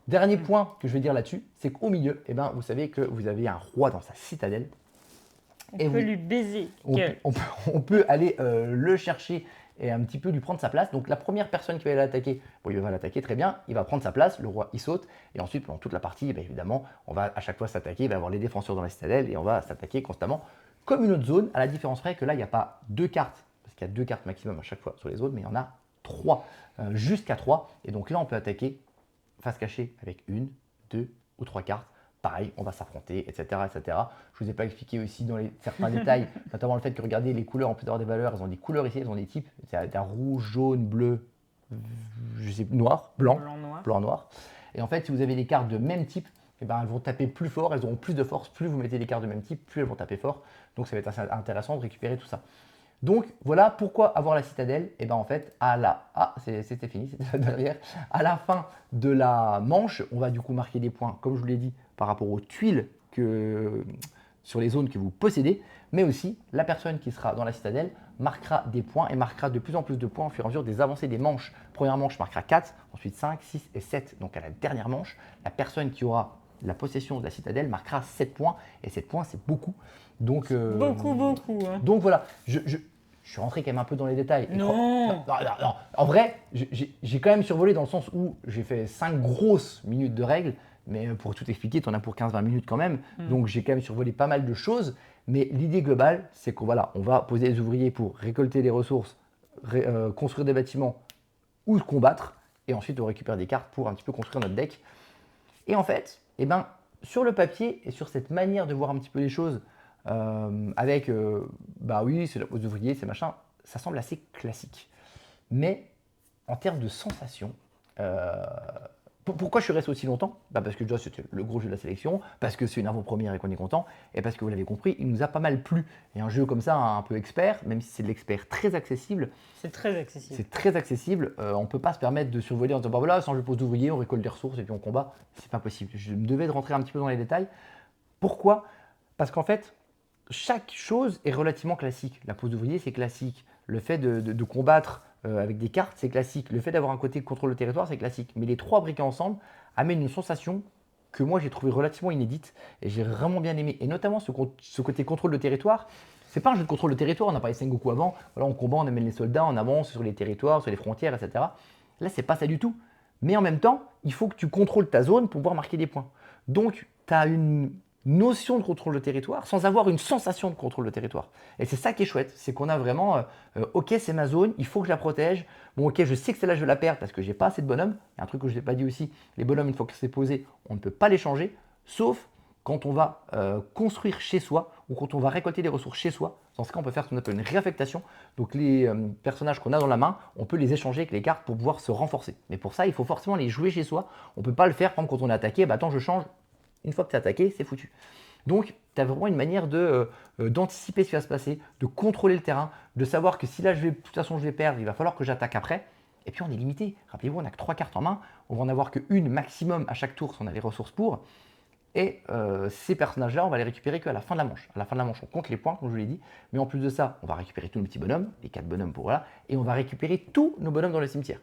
[SPEAKER 1] Dernier point que je vais dire là-dessus, c'est qu'au milieu, eh ben, vous savez que vous avez un roi dans sa citadelle.
[SPEAKER 2] On peut lui baiser.
[SPEAKER 1] On peut aller le chercher et un petit peu lui prendre sa place. Donc la première personne qui va l'attaquer, bon, il va l'attaquer très bien, il va prendre sa place, le roi il saute, et ensuite pendant toute la partie, bien évidemment, on va à chaque fois s'attaquer, il va y avoir les défenseurs dans la citadelle et on va s'attaquer constamment comme une autre zone, à la différence près que là il n'y a pas 2 cartes, parce qu'il y a 2 cartes maximum à chaque fois sur les zones, mais il y en a 3, jusqu'à 3, et donc là on peut attaquer face cachée avec 1, 2 ou 3 cartes. Pareil, on va s'affronter, etc., etc. Je ne vous ai pas expliqué aussi dans certains détails, notamment le fait que, regardez, les couleurs, en plus d'avoir des valeurs, elles ont des couleurs ici, elles ont des types. C'est un rouge, jaune, bleu, je sais, noir, blanc, noir. Et en fait, si vous avez des cartes de même type, eh ben, elles vont taper plus fort, elles auront plus de force. Plus vous mettez des cartes de même type, plus elles vont taper fort. Donc ça va être assez intéressant de récupérer tout ça. Donc voilà pourquoi avoir la citadelle. Et bien en fait, c'était fini, c'était derrière. À la fin de la manche, on va du coup marquer des points, comme je vous l'ai dit, par rapport aux tuiles sur les zones que vous possédez, mais aussi la personne qui sera dans la citadelle marquera des points et marquera de plus en plus de points au fur et à mesure des avancées des manches. Première manche marquera 4, ensuite 5, 6 et 7. Donc à la dernière manche, la personne qui aura la possession de la citadelle marquera 7 points, et 7 points c'est beaucoup. Donc,
[SPEAKER 2] beaucoup. Hein.
[SPEAKER 1] Donc voilà, je suis rentré quand même un peu dans les détails.
[SPEAKER 2] Non.
[SPEAKER 1] En vrai, j'ai quand même survolé dans le sens où j'ai fait 5 grosses minutes de règles, mais pour tout expliquer, tu en as pour 15-20 minutes quand même. Donc j'ai quand même survolé pas mal de choses. Mais l'idée globale, c'est qu'on voilà, on va poser les ouvriers pour récolter des ressources, construire des bâtiments ou combattre. Et ensuite, on récupère des cartes pour un petit peu construire notre deck. Et en fait, eh ben, sur le papier et sur cette manière de voir un petit peu les choses, avec, bah oui, c'est la pose d'ouvrier, c'est machin, ça semble assez classique. Mais en termes de sensation, pourquoi je suis resté aussi longtemps? Parce que déjà c'était le gros jeu de la sélection, parce que c'est une avant-première et qu'on est content, et parce que vous l'avez compris, il nous a pas mal plu. Et un jeu comme ça, un peu expert, même si c'est de l'expert très accessible.
[SPEAKER 2] C'est très accessible.
[SPEAKER 1] C'est très accessible. On ne peut pas se permettre de survoler en disant, bah voilà, sans jeu de pose d'ouvrier, on récolte des ressources et puis on combat. C'est pas possible. Je me devais de rentrer un petit peu dans les détails. Pourquoi? Parce qu'en fait, chaque chose est relativement classique. La pose d'ouvrier, c'est classique. Le fait de combattre avec des cartes, c'est classique. Le fait d'avoir un côté contrôle de territoire, c'est classique. Mais les trois briqués ensemble amènent une sensation que moi j'ai trouvé relativement inédite et j'ai vraiment bien aimé. Et notamment ce côté contrôle de territoire. C'est pas un jeu de contrôle de territoire, on a parlé de Sengoku avant. Voilà, on combat, on amène les soldats, on avance sur les territoires, sur les frontières, etc. Là, c'est pas ça du tout. Mais en même temps, il faut que tu contrôles ta zone pour pouvoir marquer des points. Donc, tu as une notion de contrôle de territoire sans avoir une sensation de contrôle de territoire. Et c'est ça qui est chouette, c'est qu'on a vraiment, ok, c'est ma zone, il faut que je la protège. Bon, ok, je sais que celle-là, je vais la perdre parce que j'ai pas assez de bonhommes. Il y a un truc que je n'ai pas dit aussi, les bonhommes, une fois que c'est posé, on ne peut pas les changer, sauf quand on va construire chez soi ou quand on va récolter des ressources chez soi. Dans ce cas, on peut faire ce qu'on appelle une réaffectation. Donc les personnages qu'on a dans la main, on peut les échanger avec les cartes pour pouvoir se renforcer. Mais pour ça, il faut forcément les jouer chez soi. On ne peut pas le faire, par exemple, quand on est attaqué, bah attends, je change. Une fois que tu es attaqué, c'est foutu. Donc, tu as vraiment une manière d'anticiper ce qui va se passer, de contrôler le terrain, de savoir que si là, de toute façon, je vais perdre, il va falloir que j'attaque après. Et puis, on est limité. Rappelez-vous, on n'a que 3 cartes en main. On va en avoir qu'une maximum à chaque tour si on a les ressources pour. Et ces personnages-là, on va les récupérer qu'à la fin de la manche. À la fin de la manche, on compte les points, comme je vous l'ai dit. Mais en plus de ça, on va récupérer tous nos petits bonhommes, les 4 bonhommes pour là. Et on va récupérer tous nos bonhommes dans le cimetière.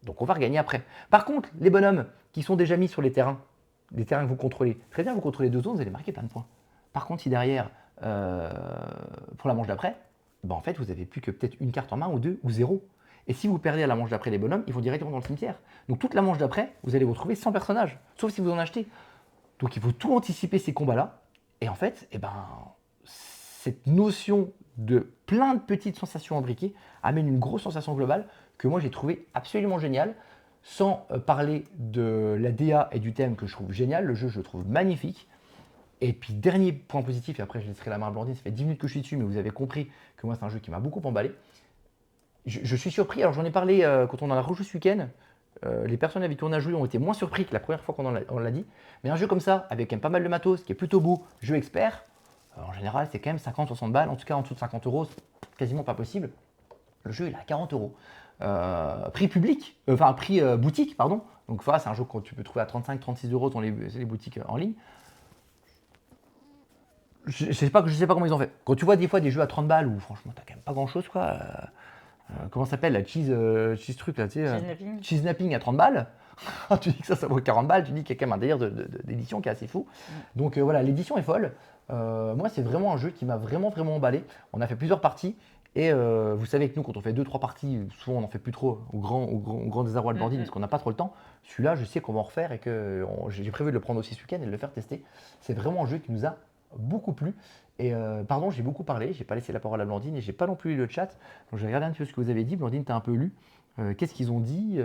[SPEAKER 1] Donc, on va regagner après. Par contre, les bonhommes qui sont déjà mis sur les terrains que vous contrôlez. Très bien, vous contrôlez 2 zones, vous allez marquer plein de points. Par contre, si derrière, pour la manche d'après, ben en fait, vous n'avez plus que peut-être une carte en main ou 2 ou 0. Et si vous perdez à la manche d'après les bonhommes, ils vont directement dans le cimetière. Donc toute la manche d'après, vous allez vous retrouver sans personnages, sauf si vous en achetez. Donc il faut tout anticiper ces combats-là. Et en fait, cette notion de plein de petites sensations imbriquées amène une grosse sensation globale que moi j'ai trouvé absolument géniale. Sans parler de la DA et du thème que je trouve génial, le jeu je le trouve magnifique. Et puis dernier point positif, et après je laisserai la main à Blandine, ça fait 10 minutes que je suis dessus, mais vous avez compris que moi c'est un jeu qui m'a beaucoup emballé. Je suis surpris, alors j'en ai parlé quand on en a rejoué ce week-end, les personnes avec qui on a joué ont été moins surpris que la première fois on l'a dit. Mais un jeu comme ça, avec quand même pas mal de matos, qui est plutôt beau, jeu expert, en général, c'est quand même 50-60 balles. En tout cas, en dessous de 50 euros, c'est quasiment pas possible. Le jeu, il est à 40 euros. Prix public, prix boutique, pardon. Donc voilà, c'est un jeu que tu peux trouver à 35-36 euros dans les boutiques en ligne. Je sais pas comment ils ont fait. Quand tu vois des fois des jeux à 30 balles où franchement t'as quand même pas grand chose quoi. Comment ça s'appelle la cheese truc là, tu sais, cheese napping à 30 balles. Tu dis que ça vaut 40 balles, tu dis qu'il y a quand même un délire d'édition qui est assez fou. Donc voilà, l'édition est folle. Moi c'est vraiment un jeu qui m'a vraiment emballé. On a fait plusieurs parties. Et vous savez que nous, quand on fait 2-3 parties, souvent on n'en fait plus trop au grand désarroi de Blandine parce qu'on n'a pas trop le temps. Celui-là, je sais qu'on va en refaire et que j'ai prévu de le prendre aussi ce week-end et de le faire tester. C'est vraiment un jeu qui nous a beaucoup plu. Et pardon, j'ai beaucoup parlé, j'ai pas laissé la parole à Blandine et j'ai pas non plus lu le chat. Donc j'ai regardé un petit peu ce que vous avez dit. Blandine, tu as un peu lu. Qu'est-ce qu'ils ont dit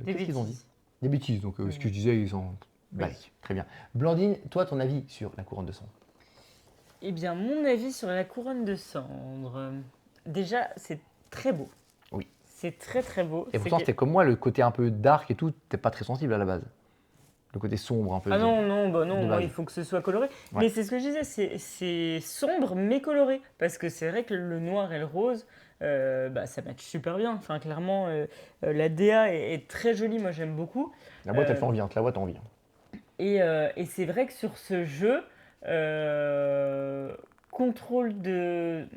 [SPEAKER 2] Qu'est-ce qu'ils ont dit?
[SPEAKER 1] Des bêtises. Donc ce que je disais, ils ont.
[SPEAKER 2] Oui.
[SPEAKER 1] Très bien. Blandine, toi, ton avis sur la couronne de cendre?
[SPEAKER 2] Eh bien, mon avis sur la couronne de cendre. Déjà, c'est très beau.
[SPEAKER 1] Oui.
[SPEAKER 2] C'est très très beau.
[SPEAKER 1] Et pourtant, c'était comme moi, le côté un peu dark et tout, t'es pas très sensible à la base. Le côté sombre un peu.
[SPEAKER 2] Ah non, il faut que ce soit coloré.
[SPEAKER 1] Ouais.
[SPEAKER 2] Mais c'est ce que je disais, c'est sombre mais coloré. Parce que c'est vrai que le noir et le rose, ça match super bien. Enfin, clairement, la DA est très jolie, moi j'aime beaucoup.
[SPEAKER 1] La boîte, elle fait envie, la boîte a envie.
[SPEAKER 2] Et c'est vrai que sur ce jeu, contrôle de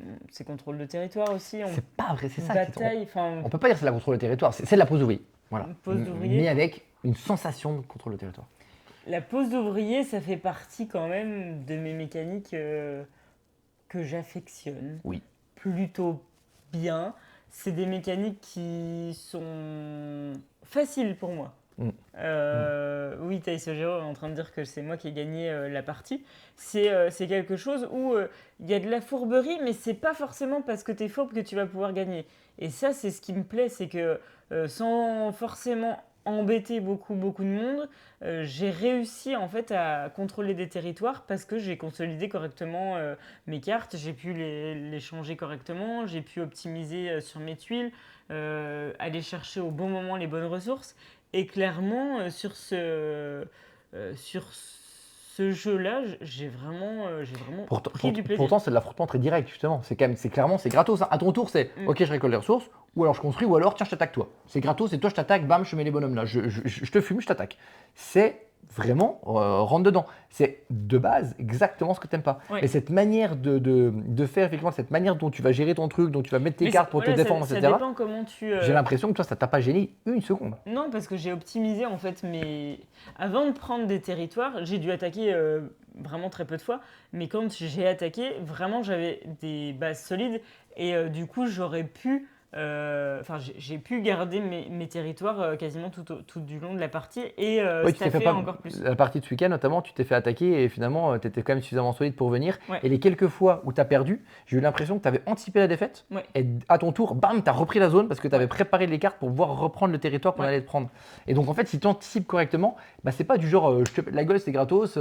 [SPEAKER 2] territoire aussi.
[SPEAKER 1] C'est pas vrai, c'est ça.
[SPEAKER 2] Bataille,
[SPEAKER 1] on peut pas dire que c'est la contrôle de territoire, c'est de la pose d'ouvrier. Voilà.
[SPEAKER 2] Pose d'ouvrier.
[SPEAKER 1] Mais avec une sensation de contrôle de territoire.
[SPEAKER 2] La pose d'ouvrier, ça fait partie quand même de mes mécaniques que j'affectionne.
[SPEAKER 1] Oui.
[SPEAKER 2] Plutôt bien. C'est des mécaniques qui sont faciles pour moi. Oui, Thaïs Ogero est en train de dire que c'est moi qui ai gagné la partie. C'est quelque chose où il y a de la fourberie, mais c'est pas forcément parce que t'es fourbe que tu vas pouvoir gagner. Et ça, c'est ce qui me plaît, c'est que sans forcément embêter beaucoup de monde, j'ai réussi en fait à contrôler des territoires parce que j'ai consolidé correctement mes cartes, j'ai pu les changer correctement, j'ai pu optimiser sur mes tuiles, aller chercher au bon moment les bonnes ressources. Et clairement, sur ce jeu-là, j'ai vraiment pris du plaisir.
[SPEAKER 1] Pourtant, c'est de l'affrontement très direct, justement. C'est clairement, c'est gratos. Hein. À ton tour, c'est ok, je récolte les ressources, ou alors je construis, ou alors tiens, je t'attaque toi. C'est gratos, c'est toi, je t'attaque, bam, je mets les bonhommes là. Je te fume, je t'attaque. C'est vraiment rentre dedans. C'est de base exactement ce que tu n'aimes pas.
[SPEAKER 2] Ouais.
[SPEAKER 1] Et cette manière de faire, effectivement, cette manière dont tu vas gérer ton truc, dont tu vas mettre tes cartes pour te défendre, etc.
[SPEAKER 2] Ça dépend comment tu.
[SPEAKER 1] J'ai l'impression que toi, ça t'a pas gêné une seconde.
[SPEAKER 2] Non, parce que j'ai optimisé en fait Avant de prendre des territoires, j'ai dû attaquer vraiment très peu de fois. Mais quand j'ai attaqué, vraiment j'avais des bases solides et du coup j'aurais pu. J'ai pu garder mes territoires quasiment tout du long de la partie et staffer encore plus.
[SPEAKER 1] La partie de ce week-end, notamment, tu t'es fait attaquer et finalement, tu étais quand même suffisamment solide pour venir.
[SPEAKER 2] Ouais.
[SPEAKER 1] Et les quelques fois où tu as perdu, j'ai eu l'impression que tu avais anticipé la défaite.
[SPEAKER 2] Ouais.
[SPEAKER 1] Et à ton tour, bam, tu as repris la zone parce que tu avais préparé les cartes pour pouvoir reprendre le territoire qu'on allait te prendre. Et donc, en fait, si tu anticipes correctement, c'est pas du genre la gueule, c'est gratos.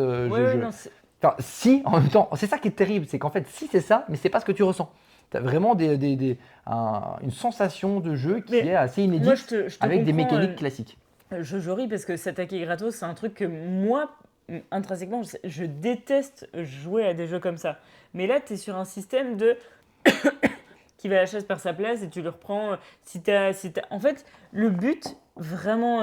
[SPEAKER 1] Si, en même temps, c'est ça qui est terrible, c'est qu'en fait, si c'est ça, mais c'est pas ce que tu ressens. Tu as vraiment une sensation de jeu qui est assez inédite.
[SPEAKER 2] Moi, je te
[SPEAKER 1] avec des mécaniques classiques.
[SPEAKER 2] Je ris parce que s'attaquer gratos, c'est un truc que moi, intrinsèquement, je déteste jouer à des jeux comme ça. Mais là, tu es sur un système de qui va à la chasse par sa place et tu le reprends. En fait, le but vraiment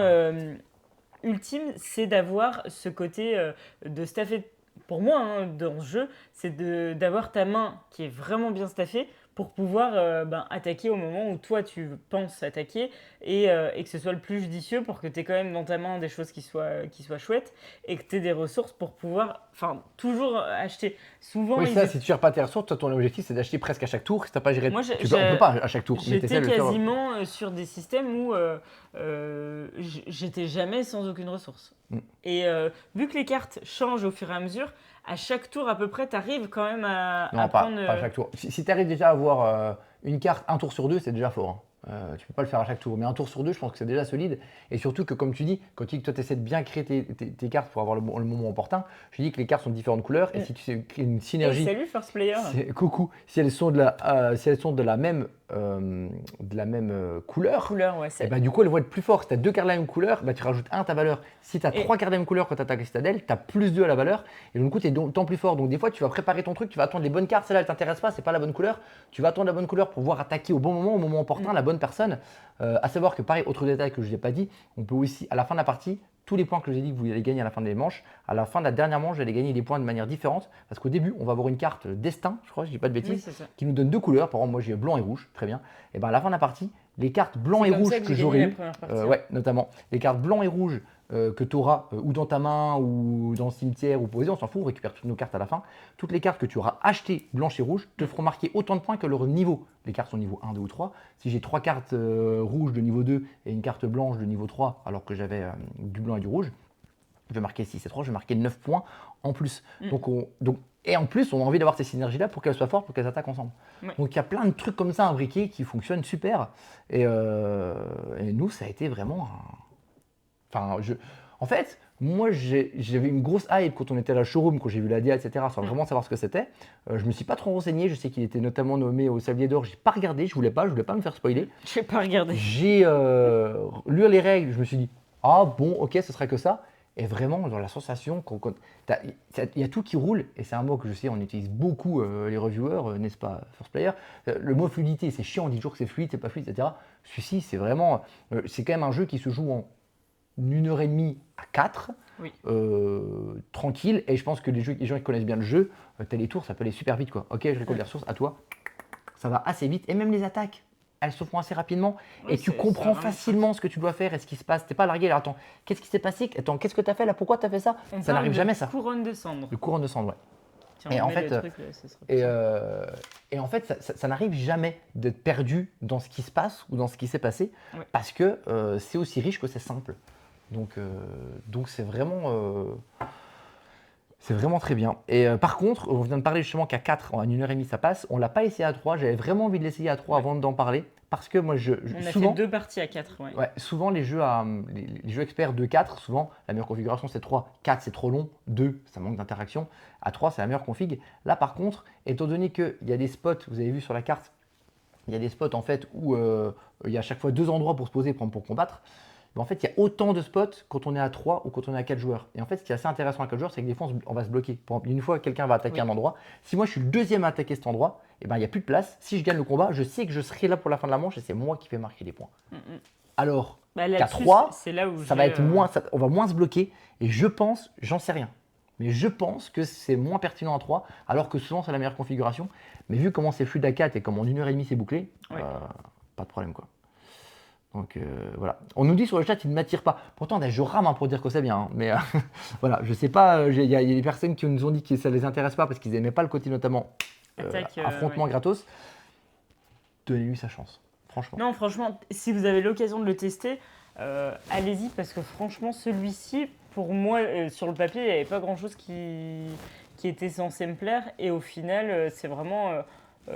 [SPEAKER 2] ultime, c'est d'avoir ce côté de staffer. Pour moi, dans ce jeu, c'est d'avoir ta main qui est vraiment bien staffée pour pouvoir attaquer au moment où toi tu penses attaquer et que ce soit le plus judicieux pour que tu aies quand même dans ta main des choses qui soient chouettes et que tu aies des ressources pour pouvoir toujours acheter. Souvent,
[SPEAKER 1] oui, si tu ne gères pas tes ressources, toi, ton objectif c'est d'acheter presque à chaque tour. Si tu n'as pas géré,
[SPEAKER 2] on
[SPEAKER 1] peut pas à chaque tour.
[SPEAKER 2] J'étais quasiment sur des systèmes où j'étais jamais sans aucune ressource. Et vu que les cartes changent au fur et à mesure, à chaque tour à peu près, tu arrives quand même à prendre…
[SPEAKER 1] Non, pas à chaque tour. Si tu arrives déjà à avoir une carte un tour sur deux, c'est déjà fort. Tu peux pas le faire à chaque tour, mais un tour sur deux, je pense que c'est déjà solide. Et surtout que, comme tu dis, quand tu dis que toi, tu essaies de bien créer tes cartes pour avoir le moment opportun, je dis que les cartes sont de différentes couleurs. Et si tu crées une synergie…
[SPEAKER 2] Salut First Player.
[SPEAKER 1] Coucou. Si elles sont de la même couleur,
[SPEAKER 2] Couleur, ouais.
[SPEAKER 1] et bah, du coup, elles vont être plus fortes. Si tu as 2 cartes de la même couleur, bah, tu rajoutes 1 à ta valeur. Si tu as 3 cartes de la même couleur quand tu attaques la citadelle, tu as plus 2 à la valeur. Et donc, du coup, tu es d'autant plus fort. Donc, des fois, tu vas préparer ton truc, tu vas attendre les bonnes cartes. Celle-là, elle t'intéresse pas, c'est pas la bonne couleur. Tu vas attendre la bonne couleur pour pouvoir attaquer au bon moment, au moment opportun, la bonne personne. À savoir que, pareil, autre détail que je n'ai pas dit, on peut aussi, à la fin de la partie, tous les points que je vous ai dit que vous allez gagner à la fin des manches, à la fin de la dernière manche, vous allez gagner des points de manière différente. Parce qu'au début, on va avoir une carte destin, je crois, je dis pas de bêtises, qui nous donne 2 couleurs. Par exemple, moi j'ai blanc et rouge, très bien. Et bien à la fin de la partie, les cartes blanc et rouge que j'aurais eu, ouais, notamment, les cartes blanc et rouge que tu auras ou dans ta main ou dans le cimetière ou posé, on s'en fout, on récupère toutes nos cartes à la fin. Toutes les cartes que tu auras achetées blanches et rouges te feront marquer autant de points que leur niveau. Les cartes sont niveau 1, 2 ou 3. Si j'ai 3 cartes rouges de niveau 2 et une carte blanche de niveau 3, alors que j'avais du blanc et du rouge, je vais marquer 6 et 3, je vais marquer 9 points en plus. Et en plus, on a envie d'avoir ces synergies-là pour qu'elles soient fortes, pour qu'elles attaquent ensemble. Donc il y a plein de trucs comme ça imbriqués qui fonctionnent super. Et nous, ça a été vraiment En fait, moi, j'avais une grosse hype quand on était à la showroom, quand j'ai vu la DA, etc., sans vraiment savoir ce que c'était. Je me suis pas trop renseigné. Je sais qu'il était notamment nommé au Sablier d'Or. J'ai pas regardé. Je voulais pas me faire spoiler.
[SPEAKER 2] J'ai pas regardé.
[SPEAKER 1] J'ai lu les règles. Je me suis dit, ah bon, ok, ce serait que ça. Et vraiment, dans la sensation, il y a tout qui roule, et c'est un mot que je sais, on utilise beaucoup les reviewers, n'est-ce pas, First Player. Le mot fluidité, c'est chiant, on dit toujours que c'est fluide, c'est pas fluide, etc. Celui-ci, c'est vraiment, c'est quand même un jeu qui se joue en 1h30 à 4, tranquille, et je pense que les gens qui connaissent bien le jeu, t'as les tours, ça peut aller super vite, quoi. Ok, je récolte des ressources, à toi, ça va assez vite, et même les attaques. Elles se font assez rapidement et tu comprends facilement ce que tu dois faire et ce qui se passe. T'es pas largué là, attends, qu'est-ce qui s'est passé? Attends, qu'est-ce que tu as fait là? Pourquoi tu as fait ça? Ça n'arrive jamais ça.
[SPEAKER 2] Couronne de cendre.
[SPEAKER 1] Le couronne de cendre, ouais.
[SPEAKER 2] Tiens,
[SPEAKER 1] et, en fait, en fait, ça n'arrive jamais d'être perdu dans ce qui se passe ou dans ce qui s'est passé parce que c'est aussi riche que c'est simple. Donc c'est vraiment. C'est vraiment très bien. Et par contre, on vient de parler justement qu'à 4, en 1h30 ça passe. On ne l'a pas essayé à 3. J'avais vraiment envie de l'essayer à 3 avant d'en parler. Parce que moi,
[SPEAKER 2] on a fait 2 parties à 4.
[SPEAKER 1] Souvent, les jeux experts 2-4, souvent, la meilleure configuration c'est 3. 4, c'est trop long. 2, ça manque d'interaction. À 3, c'est la meilleure config. Là, par contre, étant donné qu'il y a des spots, vous avez vu sur la carte, il y a des spots en fait où il y a à chaque fois 2 endroits pour se poser pour combattre. Mais en fait, il y a autant de spots quand on est à 3 ou quand on est à 4 joueurs. Et en fait, ce qui est assez intéressant à 4 joueurs, c'est que des fois, on va se bloquer. Par exemple, une fois, quelqu'un va attaquer un endroit. Si moi, je suis le deuxième à attaquer cet endroit, il n'y a plus de place. Si je gagne le combat, je sais que je serai là pour la fin de la manche et c'est moi qui vais marquer des points. Alors, qu'à 3, ça va être moins, on va moins se bloquer. Et je pense, j'en sais rien, mais je pense que c'est moins pertinent à 3, alors que souvent, c'est la meilleure configuration. Mais vu comment c'est fluide à 4 et comment en 1h30 c'est bouclé, pas de problème, quoi. Donc voilà. On nous dit sur le chat, il ne m'attire pas. Pourtant, je rame pour dire que c'est bien. Hein. Mais voilà, je sais pas. Il y a des personnes qui nous ont dit que ça ne les intéresse pas parce qu'ils n'aimaient pas le côté notamment affrontement gratos. Donnez-lui sa chance, franchement.
[SPEAKER 2] Non, franchement, si vous avez l'occasion de le tester, allez-y parce que franchement, celui-ci, pour moi, sur le papier, il n'y avait pas grand-chose qui était censé me plaire. Et au final, c'est vraiment...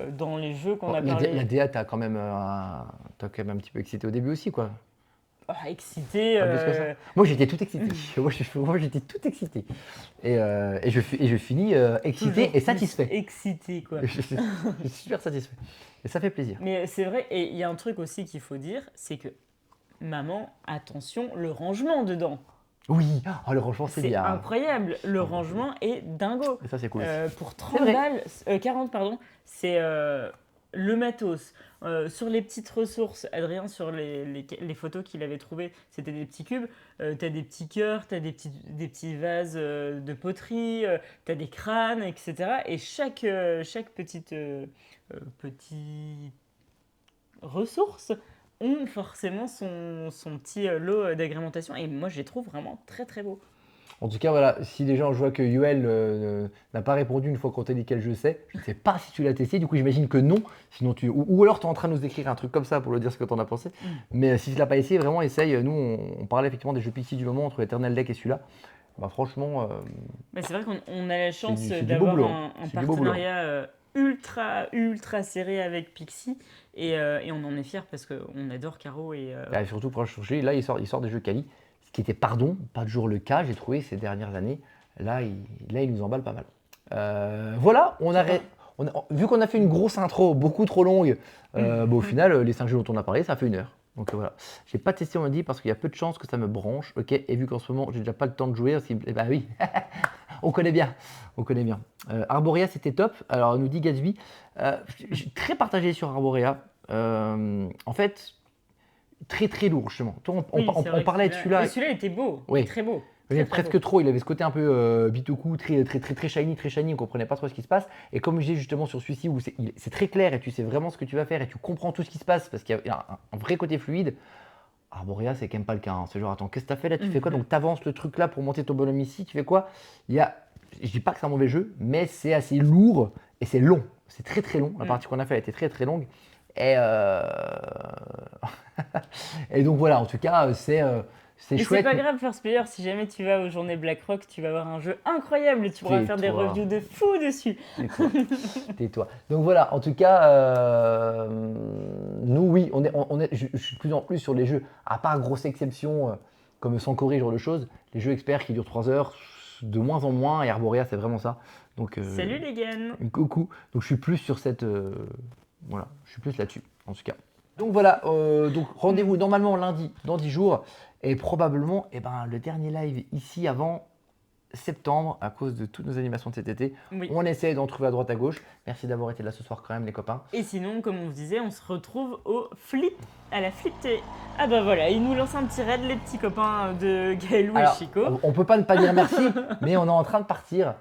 [SPEAKER 2] dans les jeux qu'on a parlé.
[SPEAKER 1] La DA, t'as quand même un petit peu excité au début aussi, quoi.
[SPEAKER 2] Excité.
[SPEAKER 1] Moi, j'étais tout excité. Moi, j'étais tout excité. Et je finis excité et satisfait.
[SPEAKER 2] Excité, quoi.
[SPEAKER 1] Je suis super satisfait. Et ça fait plaisir.
[SPEAKER 2] Mais c'est vrai, et il y a un truc aussi qu'il faut dire, c'est que, maman, attention, le rangement dedans.
[SPEAKER 1] Oui, le rangement c'est bien.
[SPEAKER 2] C'est incroyable, le rangement est dingo.
[SPEAKER 1] Et ça c'est cool.
[SPEAKER 2] Pour 30 balles, 40 pardon, c'est le matos. Sur les petites ressources, Adrien sur les photos qu'il avait trouvées, c'était des petits cubes. T'as des petits cœurs, t'as des petits vases de poterie, t'as des crânes, etc. Et chaque petite ressource ont forcément son petit lot d'agrémentation et moi je les trouve vraiment très très beaux.
[SPEAKER 1] En tout cas, voilà, si déjà je vois que Yuel n'a pas répondu une fois qu'on t'a dit quel jeu c'est, je ne sais pas si tu l'as testé, du coup j'imagine que non, sinon ou alors tu es en train de nous écrire un truc comme ça pour le dire ce que tu en as pensé. Mais si tu ne l'as pas essayé, vraiment essaye. Nous, on parlait effectivement des jeux Pixie du moment entre Eternal Deck et celui-là. Bah, franchement.
[SPEAKER 2] C'est vrai qu'on a la chance d'avoir un partenariat ultra serré avec Pixie et on en est fiers parce qu'on adore Caro. Et
[SPEAKER 1] surtout, là, il sort des jeux quali. Ce qui était, pas toujours le cas, j'ai trouvé ces dernières années. Là, il nous emballe pas mal. Voilà, Vu qu'on a fait une grosse intro, beaucoup trop longue, au final, les 5 jeux dont on a parlé, ça fait 1 heure. Donc voilà. J'ai pas testé, on m'a dit, parce qu'il y a peu de chances que ça me branche. Ok, et vu qu'en ce moment, j'ai déjà pas le temps de jouer, bah oui, on connaît bien. Arborea, c'était top. Alors, nous dit Gatsby. Je suis très partagé sur Arborea. En fait, très très lourd, justement. Toi, on parlait de celui-là.
[SPEAKER 2] Mais celui-là était beau,
[SPEAKER 1] Oui.
[SPEAKER 2] très beau.
[SPEAKER 1] Il
[SPEAKER 2] Très,
[SPEAKER 1] est presque
[SPEAKER 2] beau.
[SPEAKER 1] trop, il avait ce côté un peu bitoku, très shiny, on comprenait pas trop ce qui se passe. Et comme je disais justement sur celui-ci où c'est très clair et tu sais vraiment ce que tu vas faire et tu comprends tout ce qui se passe parce qu'il y a un vrai côté fluide. Arborea, c'est quand même pas le cas. Hein. C'est genre, attends, qu'est-ce que t'as fait là? Tu fais quoi? Donc t'avances le truc là pour monter ton bonhomme ici, tu fais quoi? Je dis pas que c'est un mauvais jeu, mais c'est assez lourd et c'est long. C'est très très long. La partie qu'on a fait, elle était très très longue. Et, et donc voilà, en tout cas, c'est
[SPEAKER 2] Mais
[SPEAKER 1] chouette.
[SPEAKER 2] c'est pas grave, First Player, si jamais tu vas aux journées BlackRock, tu vas avoir un jeu incroyable et tu pourras faire des reviews de fou dessus.
[SPEAKER 1] Tais-toi. Donc voilà, en tout cas, nous, oui, je suis de plus en plus sur les jeux, à part grosse exception, comme Sans Corée, genre de choses, les jeux experts qui durent 3 heures, de moins en moins, et Arborea, c'est vraiment ça. Donc,
[SPEAKER 2] Salut les gars.
[SPEAKER 1] Coucou. Donc je suis plus sur cette... voilà, je suis plus là-dessus, en tout cas. Donc voilà, donc rendez-vous normalement lundi, dans 10 jours, et probablement le dernier live ici avant septembre, à cause de toutes nos animations de cet été.
[SPEAKER 2] Oui.
[SPEAKER 1] On essaie d'en trouver à droite à gauche. Merci d'avoir été là ce soir quand même les copains.
[SPEAKER 2] Et sinon, comme on vous disait, on se retrouve à la Flip TV. Ah bah voilà, ils nous lancent un petit raid, les petits copains de Gaëlou et Chico.
[SPEAKER 1] On peut pas ne pas dire merci, mais on est en train de partir.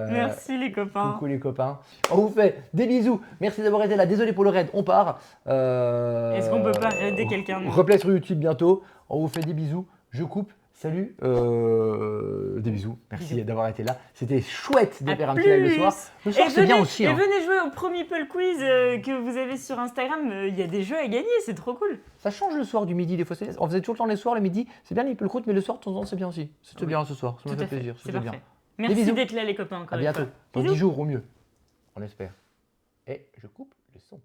[SPEAKER 2] Merci les copains.
[SPEAKER 1] Coucou les copains. On vous fait des bisous. Merci d'avoir été là. Désolé pour le raid, on part.
[SPEAKER 2] Est-ce qu'on peut pas raider quelqu'un de...
[SPEAKER 1] Replay sur YouTube bientôt. On vous fait des bisous. Je coupe. Salut. Des bisous. Merci d'avoir été là. C'était chouette de faire un petit live le soir. Le soir, c'est bien aussi.
[SPEAKER 2] Et venez jouer au premier Meeple Quiz que vous avez sur Instagram. Il y a des jeux à gagner, c'est trop cool.
[SPEAKER 1] Ça change le soir du midi des fois. On faisait toujours le temps les soirs, le midi. C'est bien les Meeple Quiz, mais le soir, de temps en temps, c'est bien aussi. C'était bien ce soir. Ça m'a fait plaisir. C'était bien.
[SPEAKER 2] Merci d'être là les copains encore
[SPEAKER 1] une fois. À bientôt. Dans 10 jours au mieux. On espère. Et je coupe le son.